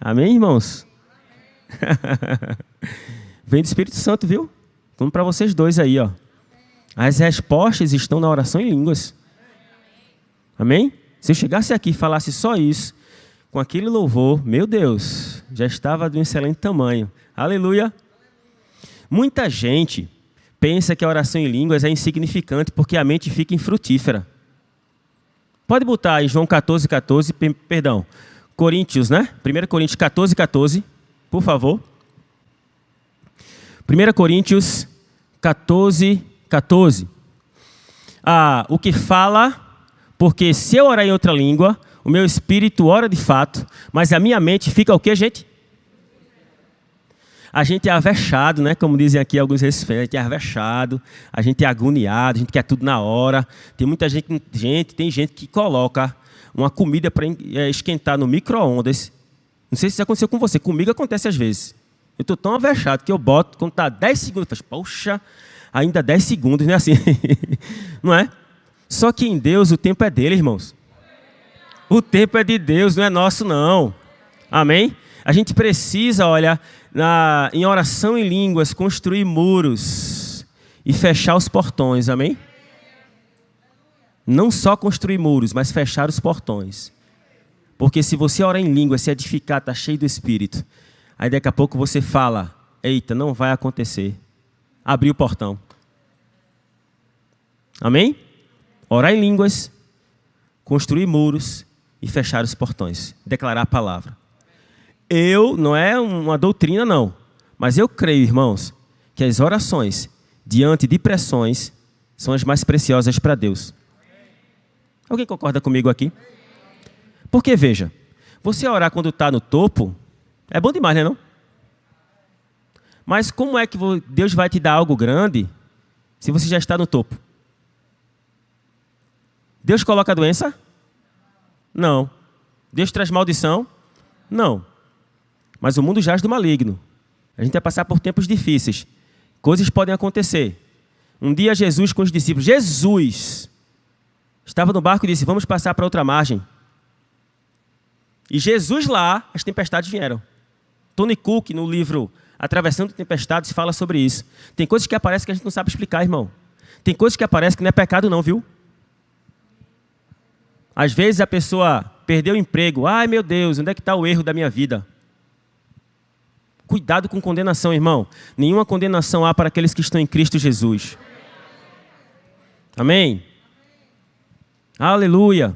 Amém, irmãos? Vem do Espírito Santo, viu? Como para vocês dois aí, ó. As respostas estão na oração em línguas. Amém? Se eu chegasse aqui e falasse só isso, com aquele louvor, meu Deus, já estava de um excelente tamanho. Aleluia! Muita gente pensa que a oração em línguas é insignificante porque a mente fica infrutífera. Pode botar aí João 14, 14, perdão, Coríntios, né? 1 Coríntios 14, 14, por favor. 1 Coríntios 14, 14. O que fala, porque se eu orar em outra língua, o meu espírito ora de fato, mas a minha mente fica o quê, gente? A gente é avexado, né? Como dizem aqui alguns recifenses, a gente é avexado, a gente é agoniado, a gente quer tudo na hora. Tem muita gente, tem gente que coloca uma comida para esquentar no micro-ondas. Não sei se isso aconteceu com você, comigo acontece às vezes. Eu estou tão avexado que eu boto, quando está 10 segundos, eu faço, poxa, ainda 10 segundos, não é assim? Não é? Só que em Deus o tempo é dele, irmãos. O tempo é de Deus, não é nosso, não. Amém? A gente precisa, olha, em oração em línguas, construir muros e fechar os portões, amém? Não só construir muros, mas fechar os portões. Porque se você orar em línguas, se edificar, está cheio do Espírito, aí daqui a pouco você fala, eita, não vai acontecer. Abrir o portão. Amém? Orar em línguas, construir muros e fechar os portões. Declarar a palavra. Não é uma doutrina, não. Mas eu creio, irmãos, que as orações diante de pressões são as mais preciosas para Deus. Alguém concorda comigo aqui? Porque, veja, você orar quando está no topo é bom demais, né, não? Mas como é que Deus vai te dar algo grande se você já está no topo? Deus coloca a doença? Não. Deus traz maldição? Não. Mas o mundo jaz do maligno. A gente vai passar por tempos difíceis. Coisas podem acontecer. Um dia Jesus com os discípulos, Jesus estava no barco e disse, vamos passar para outra margem. E Jesus lá, as tempestades vieram. Tony Cook, no livro Atravessando Tempestades, fala sobre isso. Tem coisas que aparecem que a gente não sabe explicar, irmão. Tem coisas que aparecem que não é pecado não, viu? Às vezes a pessoa perdeu o emprego. Ai, meu Deus, onde é que está o erro da minha vida? Cuidado com condenação, irmão. Nenhuma condenação há para aqueles que estão em Cristo Jesus. Amém? Aleluia.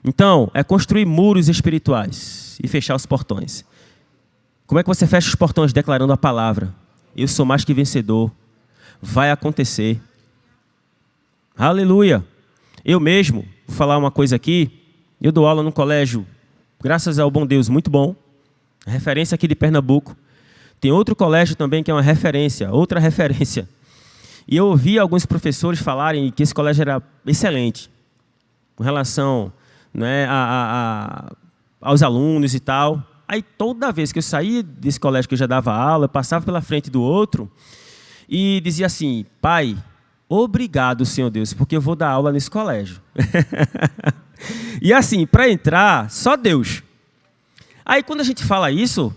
Então, é construir muros espirituais e fechar os portões. Como é que você fecha os portões? Declarando a palavra. Eu sou mais que vencedor. Vai acontecer. Aleluia. Eu mesmo, vou falar uma coisa aqui. Eu dou aula num colégio, graças ao bom Deus, muito bom. Referência aqui de Pernambuco. Tem outro colégio também que é uma referência, outra referência. E eu ouvi alguns professores falarem que esse colégio era excelente, com relação, né, aos alunos e tal. Aí toda vez que eu saía desse colégio que eu já dava aula, eu passava pela frente do outro e dizia assim, pai, obrigado, Senhor Deus, porque eu vou dar aula nesse colégio. E assim, para entrar, só Deus. Aí quando a gente fala isso,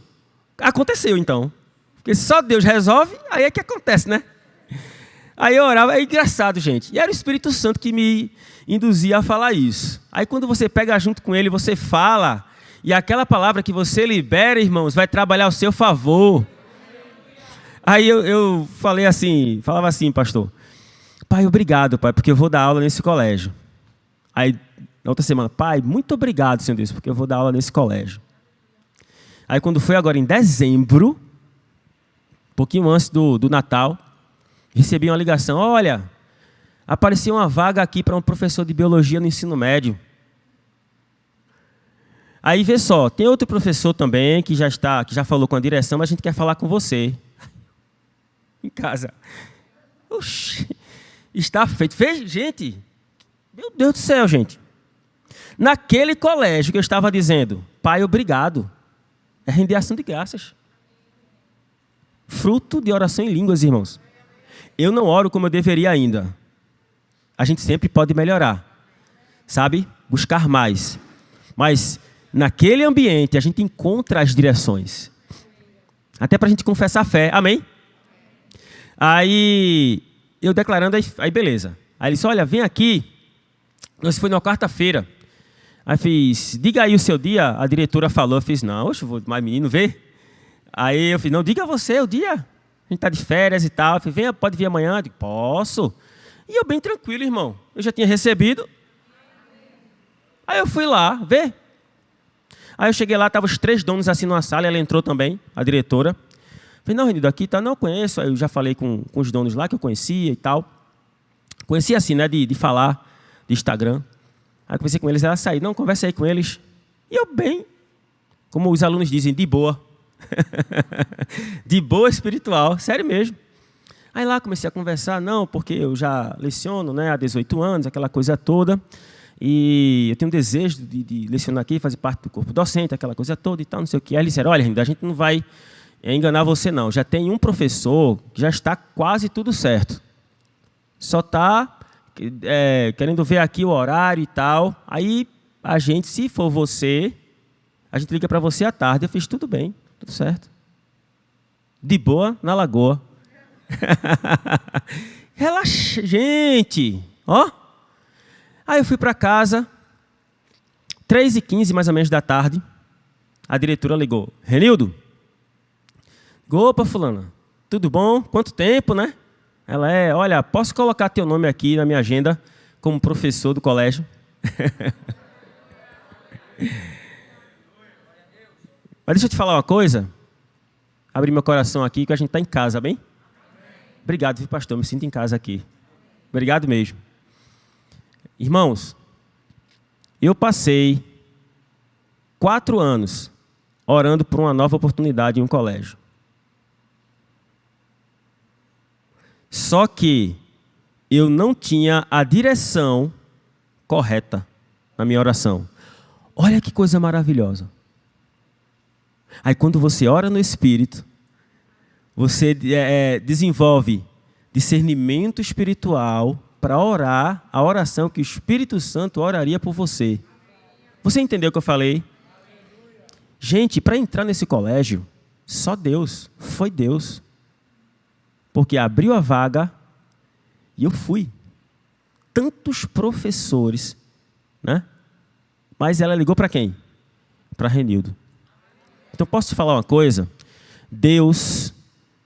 aconteceu então. Porque só Deus resolve, aí é que acontece, né? Aí eu orava, é engraçado, gente. E era o Espírito Santo que me induzia a falar isso. Aí quando você pega junto com ele, você fala, e aquela palavra que você libera, irmãos, vai trabalhar ao seu favor. Aí eu falava assim, pastor, pai, obrigado, pai, porque eu vou dar aula nesse colégio. Aí, na outra semana, pai, muito obrigado, Senhor Deus, porque eu vou dar aula nesse colégio. Aí, quando foi agora em dezembro, um pouquinho antes do Natal, recebi uma ligação, olha, apareceu uma vaga aqui para um professor de biologia no ensino médio. Aí, vê só, tem outro professor também que já falou com a direção, mas a gente quer falar com você. Em casa. Oxi, está feito. Gente, meu Deus do céu, gente. Naquele colégio que eu estava dizendo, pai, obrigado. É render ação de graças. Fruto de oração em línguas, irmãos. Eu não oro como eu deveria ainda. A gente sempre pode melhorar. Sabe? Buscar mais. Mas naquele ambiente a gente encontra as direções. Até para a gente confessar a fé. Amém? Aí eu declarando, aí beleza. Aí ele disse, olha, vem aqui. Nós foi na quarta-feira. Aí fiz, diga aí o seu dia. A diretora falou, eu fiz, não, oxe, vou mais menino ver. Aí eu fiz, não, diga você o dia. A gente está de férias e tal. Eu fiz, venha, pode vir amanhã? Eu digo, posso. E eu bem tranquilo, irmão. Eu já tinha recebido. Aí eu fui lá ver. Aí eu cheguei lá, estavam os 3 donos assim numa sala, ela entrou também, a diretora. Falei, não, Renildo, aqui tá, não conheço. Aí eu já falei com os donos lá que eu conhecia e tal. Conhecia assim, né, de falar, de Instagram. Aí eu conversei com eles, ela saiu, não, conversa aí com eles. E eu bem, como os alunos dizem, de boa. De boa espiritual, sério mesmo. Aí lá comecei a conversar, não, porque eu já leciono, né, há 18 anos, aquela coisa toda. E eu tenho um desejo de lecionar aqui, fazer parte do corpo docente, aquela coisa toda e tal, não sei o quê. Aí eles disseram, olha, Renildo, a gente não vai enganar você não. Já tem um professor que já está quase tudo certo. Só está querendo ver aqui o horário e tal. Aí a gente, se for você, a gente liga para você à tarde. Eu fiz tudo bem, tudo certo. De boa, na lagoa. Relaxa, gente. Ó. Aí eu fui para casa, 3h15 mais ou menos da tarde. A diretora ligou. Renildo? Opa, fulana. Tudo bom? Quanto tempo, né? Ela olha, posso colocar teu nome aqui na minha agenda como professor do colégio? Mas deixa eu te falar uma coisa. Abrir meu coração aqui, que a gente está em casa, bem? Obrigado, viu, pastor? Me sinto em casa aqui. Obrigado mesmo. Irmãos, eu passei 4 anos orando por uma nova oportunidade em um colégio. Só que eu não tinha a direção correta na minha oração. Olha que coisa maravilhosa. Aí quando você ora no Espírito, você desenvolve discernimento espiritual para orar a oração que o Espírito Santo oraria por você. Você entendeu o que eu falei? Gente, para entrar nesse colégio, só Deus, foi Deus. Porque abriu a vaga e eu fui. Tantos professores, né? Mas ela ligou para quem? Para Renildo. Então posso te falar uma coisa? Deus,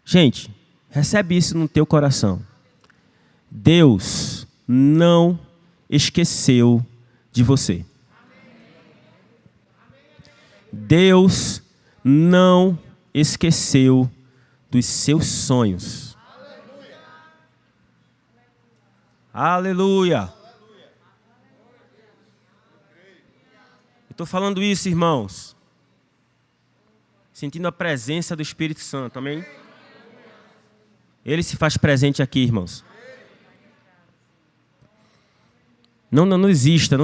gente, recebe isso no teu coração. Deus não esqueceu de você. Deus não esqueceu dos seus sonhos. Aleluia. Eu estou falando isso, irmãos, sentindo a presença do Espírito Santo, amém? Ele se faz presente aqui, irmãos. Não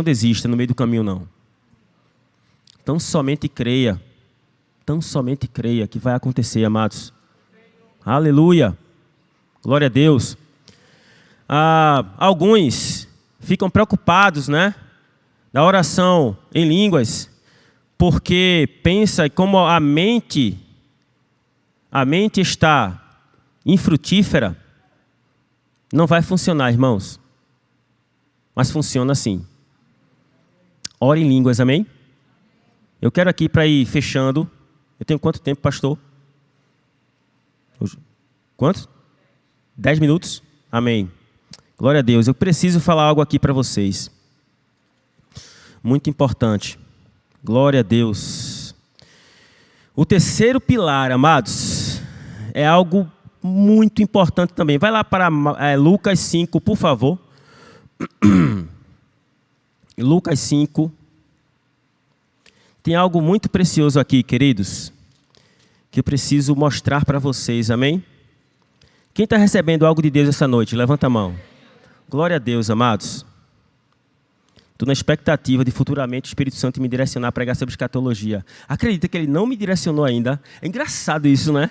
desista no meio do caminho, não. Tão somente creia que vai acontecer, amados. Aleluia. Glória a Deus. Alguns ficam preocupados, né? Da oração em línguas, porque pensa como a mente está infrutífera, não vai funcionar, irmãos. Mas funciona assim. Ore em línguas, amém? Eu quero aqui para ir fechando. Eu tenho quanto tempo, pastor? Quanto? 10 minutos? Amém. Glória a Deus. Eu preciso falar algo aqui para vocês. Muito importante. Glória a Deus. O terceiro pilar, amados, é algo muito importante também. Vai lá para Lucas 5, por favor. Lucas 5. Tem algo muito precioso aqui, queridos, que eu preciso mostrar para vocês, amém? Quem está recebendo algo de Deus essa noite? Levanta a mão. Glória a Deus, amados. Estou na expectativa de futuramente o Espírito Santo me direcionar a pregar sobre escatologia. Acredita que ele não me direcionou ainda? É engraçado isso, né?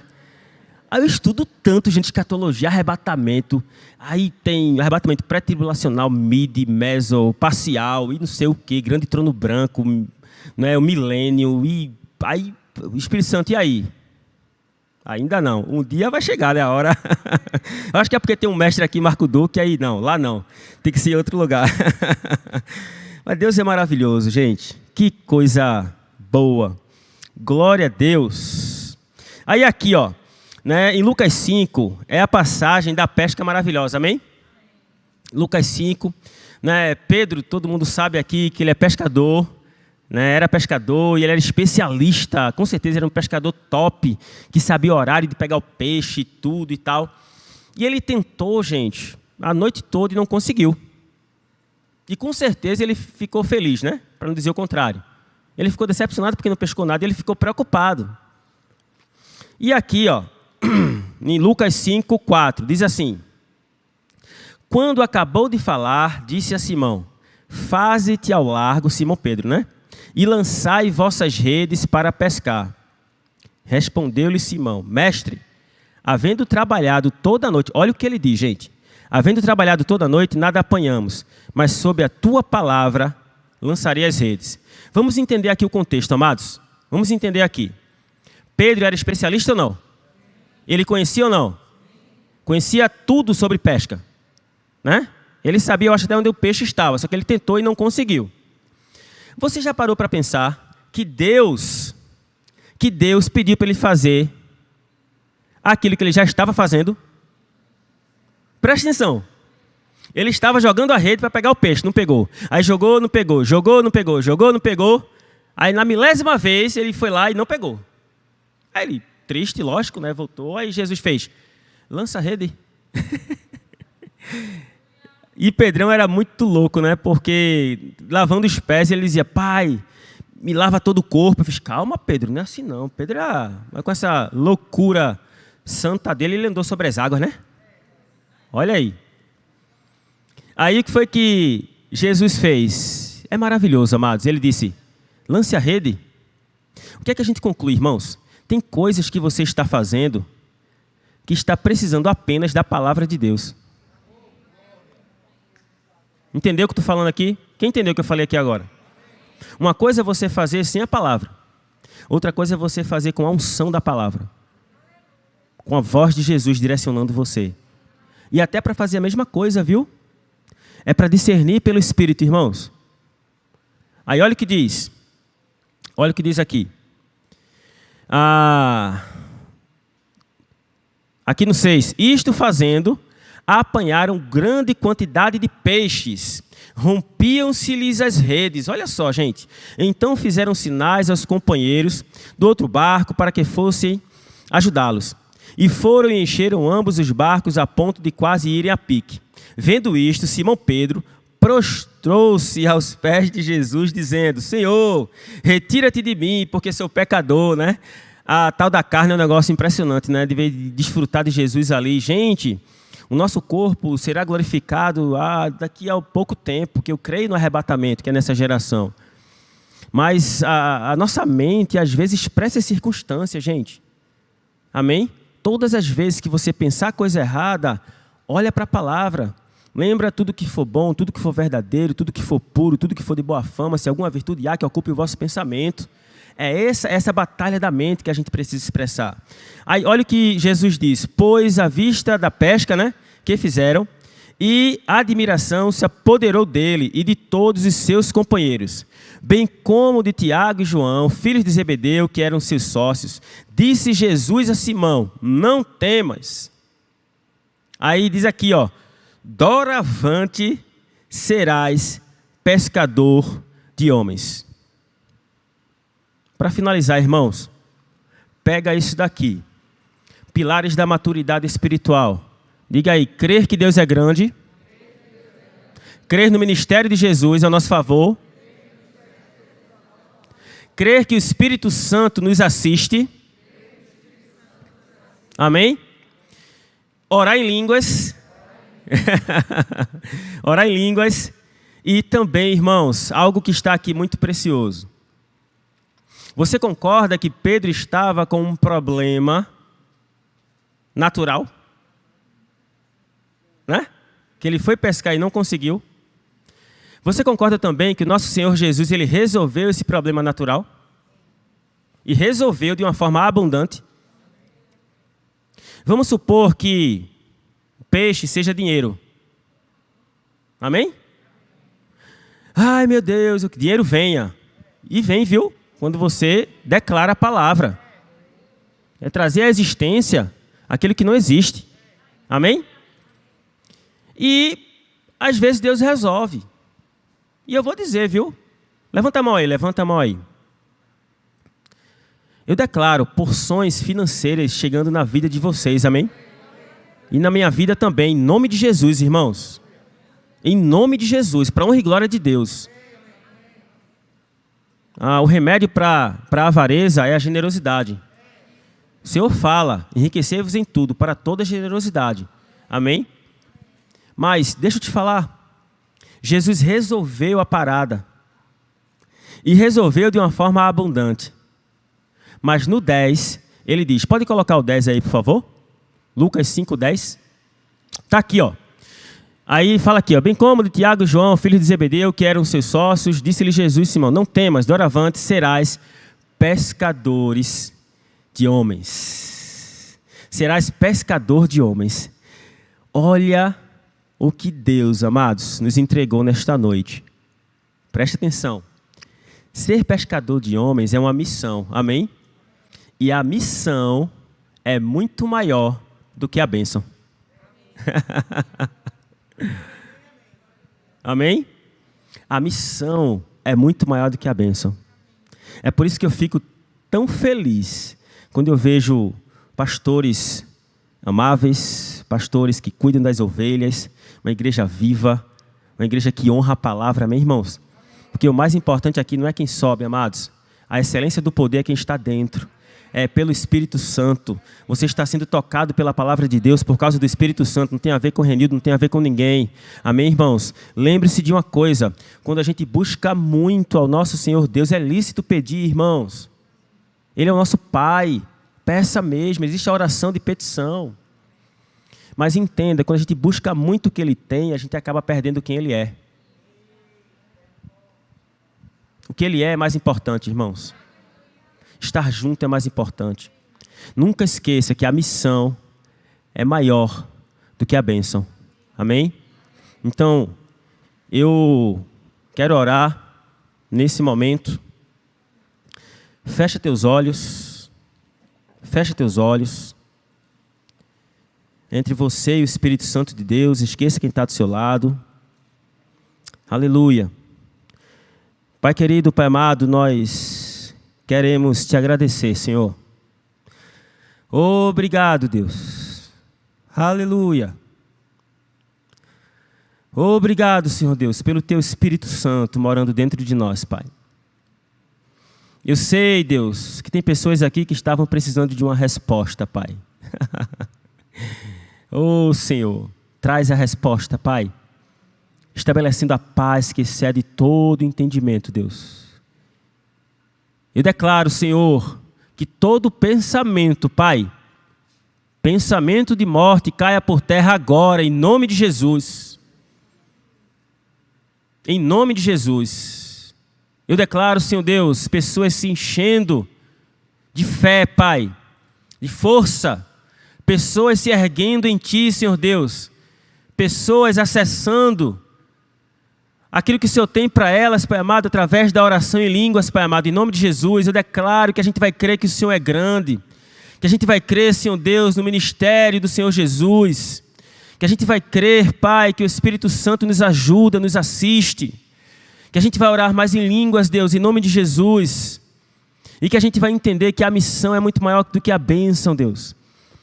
Aí eu estudo tanto, gente, escatologia, arrebatamento. Aí tem arrebatamento pré-tribulacional, mid, meso, parcial e não sei o quê, grande trono branco, né, o milênio. E aí, o Espírito Santo, e aí? Ainda não. Um dia vai chegar, né, a hora. Eu acho que é porque tem um mestre aqui, Marco Duque, aí não, lá não. Tem que ser em outro lugar. Mas Deus é maravilhoso, gente. Que coisa boa. Glória a Deus. Aí aqui, ó, né, em Lucas 5, é a passagem da pesca maravilhosa, amém? Lucas 5, Né? Pedro, todo mundo sabe aqui que ele é pescador, né? Era pescador e ele era especialista, com certeza era um pescador top, que sabia o horário de pegar o peixe, tudo e tal. E ele tentou, gente, a noite toda e não conseguiu. E com certeza ele ficou feliz, né? Para não dizer o contrário. Ele ficou decepcionado porque não pescou nada e ele ficou preocupado. E aqui, ó, em Lucas 5:4, diz assim: quando acabou de falar, disse a Simão: faze-te ao largo, Simão Pedro, né? E lançai vossas redes para pescar. Respondeu-lhe Simão: mestre, havendo trabalhado toda a noite, olha o que ele diz, gente. Havendo trabalhado toda a noite, nada apanhamos, mas sob a tua palavra lançarei as redes. Vamos entender aqui o contexto, amados? Vamos entender aqui. Pedro era especialista ou não? Ele conhecia ou não? Conhecia tudo sobre pesca, né? Ele sabia, eu acho, até onde o peixe estava, só que ele tentou e não conseguiu. Você já parou para pensar que Deus pediu para ele fazer aquilo que ele já estava fazendo? Presta atenção. Ele estava jogando a rede para pegar o peixe, não pegou. Aí jogou, não pegou, jogou, não pegou, jogou, não pegou. Aí na 1000ª vez ele foi lá e não pegou. Aí ele, triste, lógico, né, voltou. Aí Jesus fez: lança a rede. E Pedrão era muito louco, né? Porque lavando os pés ele dizia: pai, me lava todo o corpo. Eu fiz: calma, Pedro, não é assim não. Pedro era, mas com essa loucura santa dele, ele andou sobre as águas, né? Olha aí. Aí o que foi que Jesus fez? É maravilhoso, amados. Ele disse: lance a rede. O que é que a gente conclui, irmãos? Tem coisas que você está fazendo que está precisando apenas da palavra de Deus. Entendeu o que eu estou falando aqui? Quem entendeu o que eu falei aqui agora? Uma coisa é você fazer sem a palavra. Outra coisa é você fazer com a unção da palavra. Com a voz de Jesus direcionando você. E até para fazer a mesma coisa, viu? É para discernir pelo Espírito, irmãos. Aí olha o que diz. Olha o que diz aqui. Aqui no 6. Isto fazendo, apanharam grande quantidade de peixes. Rompiam-se-lhes as redes. Olha só, gente. Então fizeram sinais aos companheiros do outro barco para que fossem ajudá-los. E foram e encheram ambos os barcos a ponto de quase irem a pique. Vendo isto, Simão Pedro prostrou-se aos pés de Jesus, dizendo: Senhor, retira-te de mim, porque sou pecador, né? A tal da carne é um negócio impressionante, né? De desfrutar de Jesus ali. Gente, o nosso corpo será glorificado daqui a pouco tempo, que eu creio no arrebatamento, que é nessa geração. Mas a nossa mente, às vezes, expressa as circunstâncias, gente. Amém? Todas as vezes que você pensar coisa errada, olha para a palavra. Lembra tudo que for bom, tudo que for verdadeiro, tudo que for puro, tudo que for de boa fama, se alguma virtude há que ocupe o vosso pensamento. É essa batalha da mente que a gente precisa expressar. Aí, olha o que Jesus diz: pois à vista da pesca, né, que fizeram, e a admiração se apoderou dele e de todos os seus companheiros, bem como de Tiago e João, filhos de Zebedeu, que eram seus sócios. Disse Jesus a Simão: não temas. Aí diz aqui, ó: doravante serás pescador de homens. Para finalizar, irmãos, pega isso daqui. Pilares da maturidade espiritual. Diga aí: crer que Deus é grande. Crer no ministério de Jesus a nosso favor. Crer que o Espírito Santo nos assiste. Amém? Orar em línguas. Orar em línguas. E também, irmãos, algo que está aqui muito precioso. Você concorda que Pedro estava com um problema natural? Né? Que ele foi pescar e não conseguiu. Você concorda também que o nosso Senhor Jesus, ele resolveu esse problema natural? E resolveu de uma forma abundante? Vamos supor que peixe seja dinheiro. Amém? Ai, meu Deus, o dinheiro venha. E vem, viu? Quando você declara a palavra. É trazer à existência aquilo que não existe. Amém? E às vezes Deus resolve. E eu vou dizer, viu? Levanta a mão aí, levanta a mão aí. Eu declaro porções financeiras chegando na vida de vocês, amém? E na minha vida também, em nome de Jesus, irmãos. Em nome de Jesus, para honra e glória de Deus. O remédio para a avareza é a generosidade. O Senhor fala, enriquecei-vos em tudo, para toda generosidade. Amém? Mas, deixa eu te falar, Jesus resolveu a parada. E resolveu de uma forma abundante. Mas no 10, ele diz, pode colocar o 10 aí, por favor? Lucas 5:10. Está aqui, ó. Aí fala aqui, ó, bem como de Tiago e João, filhos de Zebedeu, que eram seus sócios, disse-lhe Jesus, Simão, não temas, doravante serás pescadores de homens. Serás pescador de homens. Olha o que Deus, amados, nos entregou nesta noite. Preste atenção. Ser pescador de homens é uma missão, amém? E a missão é muito maior do que a bênção. Amém? A missão é muito maior do que a bênção. É por isso que eu fico tão feliz quando eu vejo pastores amáveis, pastores que cuidam das ovelhas, uma igreja viva, uma igreja que honra a palavra, amém, irmãos? Porque o mais importante aqui não é quem sobe, amados. A excelência do poder é quem está dentro. É pelo Espírito Santo. Você está sendo tocado pela palavra de Deus por causa do Espírito Santo. Não tem a ver com Renildo, não tem a ver com ninguém. Amém, irmãos? Lembre-se de uma coisa. Quando a gente busca muito ao nosso Senhor Deus, é lícito pedir, irmãos. Ele é o nosso Pai. Peça mesmo. Existe a oração de petição. Mas entenda, quando a gente busca muito o que Ele tem, a gente acaba perdendo quem Ele é. O que Ele é mais importante, irmãos. Estar junto é mais importante. Nunca esqueça que a missão é maior do que a bênção. Amém? Então, eu quero orar nesse momento. Fecha teus olhos. Fecha teus olhos. Entre você e o Espírito Santo de Deus, esqueça quem está do seu lado. Aleluia. Pai querido, Pai amado, nós queremos te agradecer, Senhor. Obrigado, Deus. Aleluia. Obrigado, Senhor Deus, pelo teu Espírito Santo morando dentro de nós, Pai. Eu sei, Deus, que tem pessoas aqui que estavam precisando de uma resposta, Pai. Oh, Senhor, traz a resposta, Pai. Estabelecendo a paz que excede todo entendimento, Deus. Eu declaro, Senhor, que todo pensamento, Pai, pensamento de morte caia por terra agora, em nome de Jesus. Em nome de Jesus. Eu declaro, Senhor Deus, pessoas se enchendo de fé, Pai, de força, pessoas se erguendo em Ti, Senhor Deus, pessoas acessando aquilo que o Senhor tem para elas, Pai amado, através da oração em línguas, Pai amado, em nome de Jesus. Eu declaro que a gente vai crer que o Senhor é grande, que a gente vai crer, Senhor Deus, no ministério do Senhor Jesus, que a gente vai crer, Pai, que o Espírito Santo nos ajuda, nos assiste, que a gente vai orar mais em línguas, Deus, em nome de Jesus, e que a gente vai entender que a missão é muito maior do que a bênção, Deus,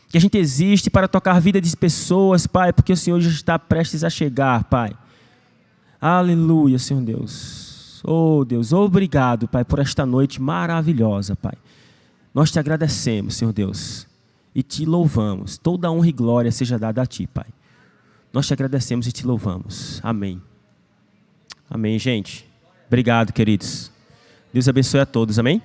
que a gente existe para tocar a vida de pessoas, Pai, porque o Senhor já está prestes a chegar, Pai. Aleluia, Senhor Deus. Oh, Deus, obrigado, Pai, por esta noite maravilhosa, Pai. Nós te agradecemos, Senhor Deus, e te louvamos. Toda honra e glória seja dada a Ti, Pai. Nós te agradecemos e te louvamos. Amém. Amém, gente. Obrigado, queridos. Deus abençoe a todos, amém?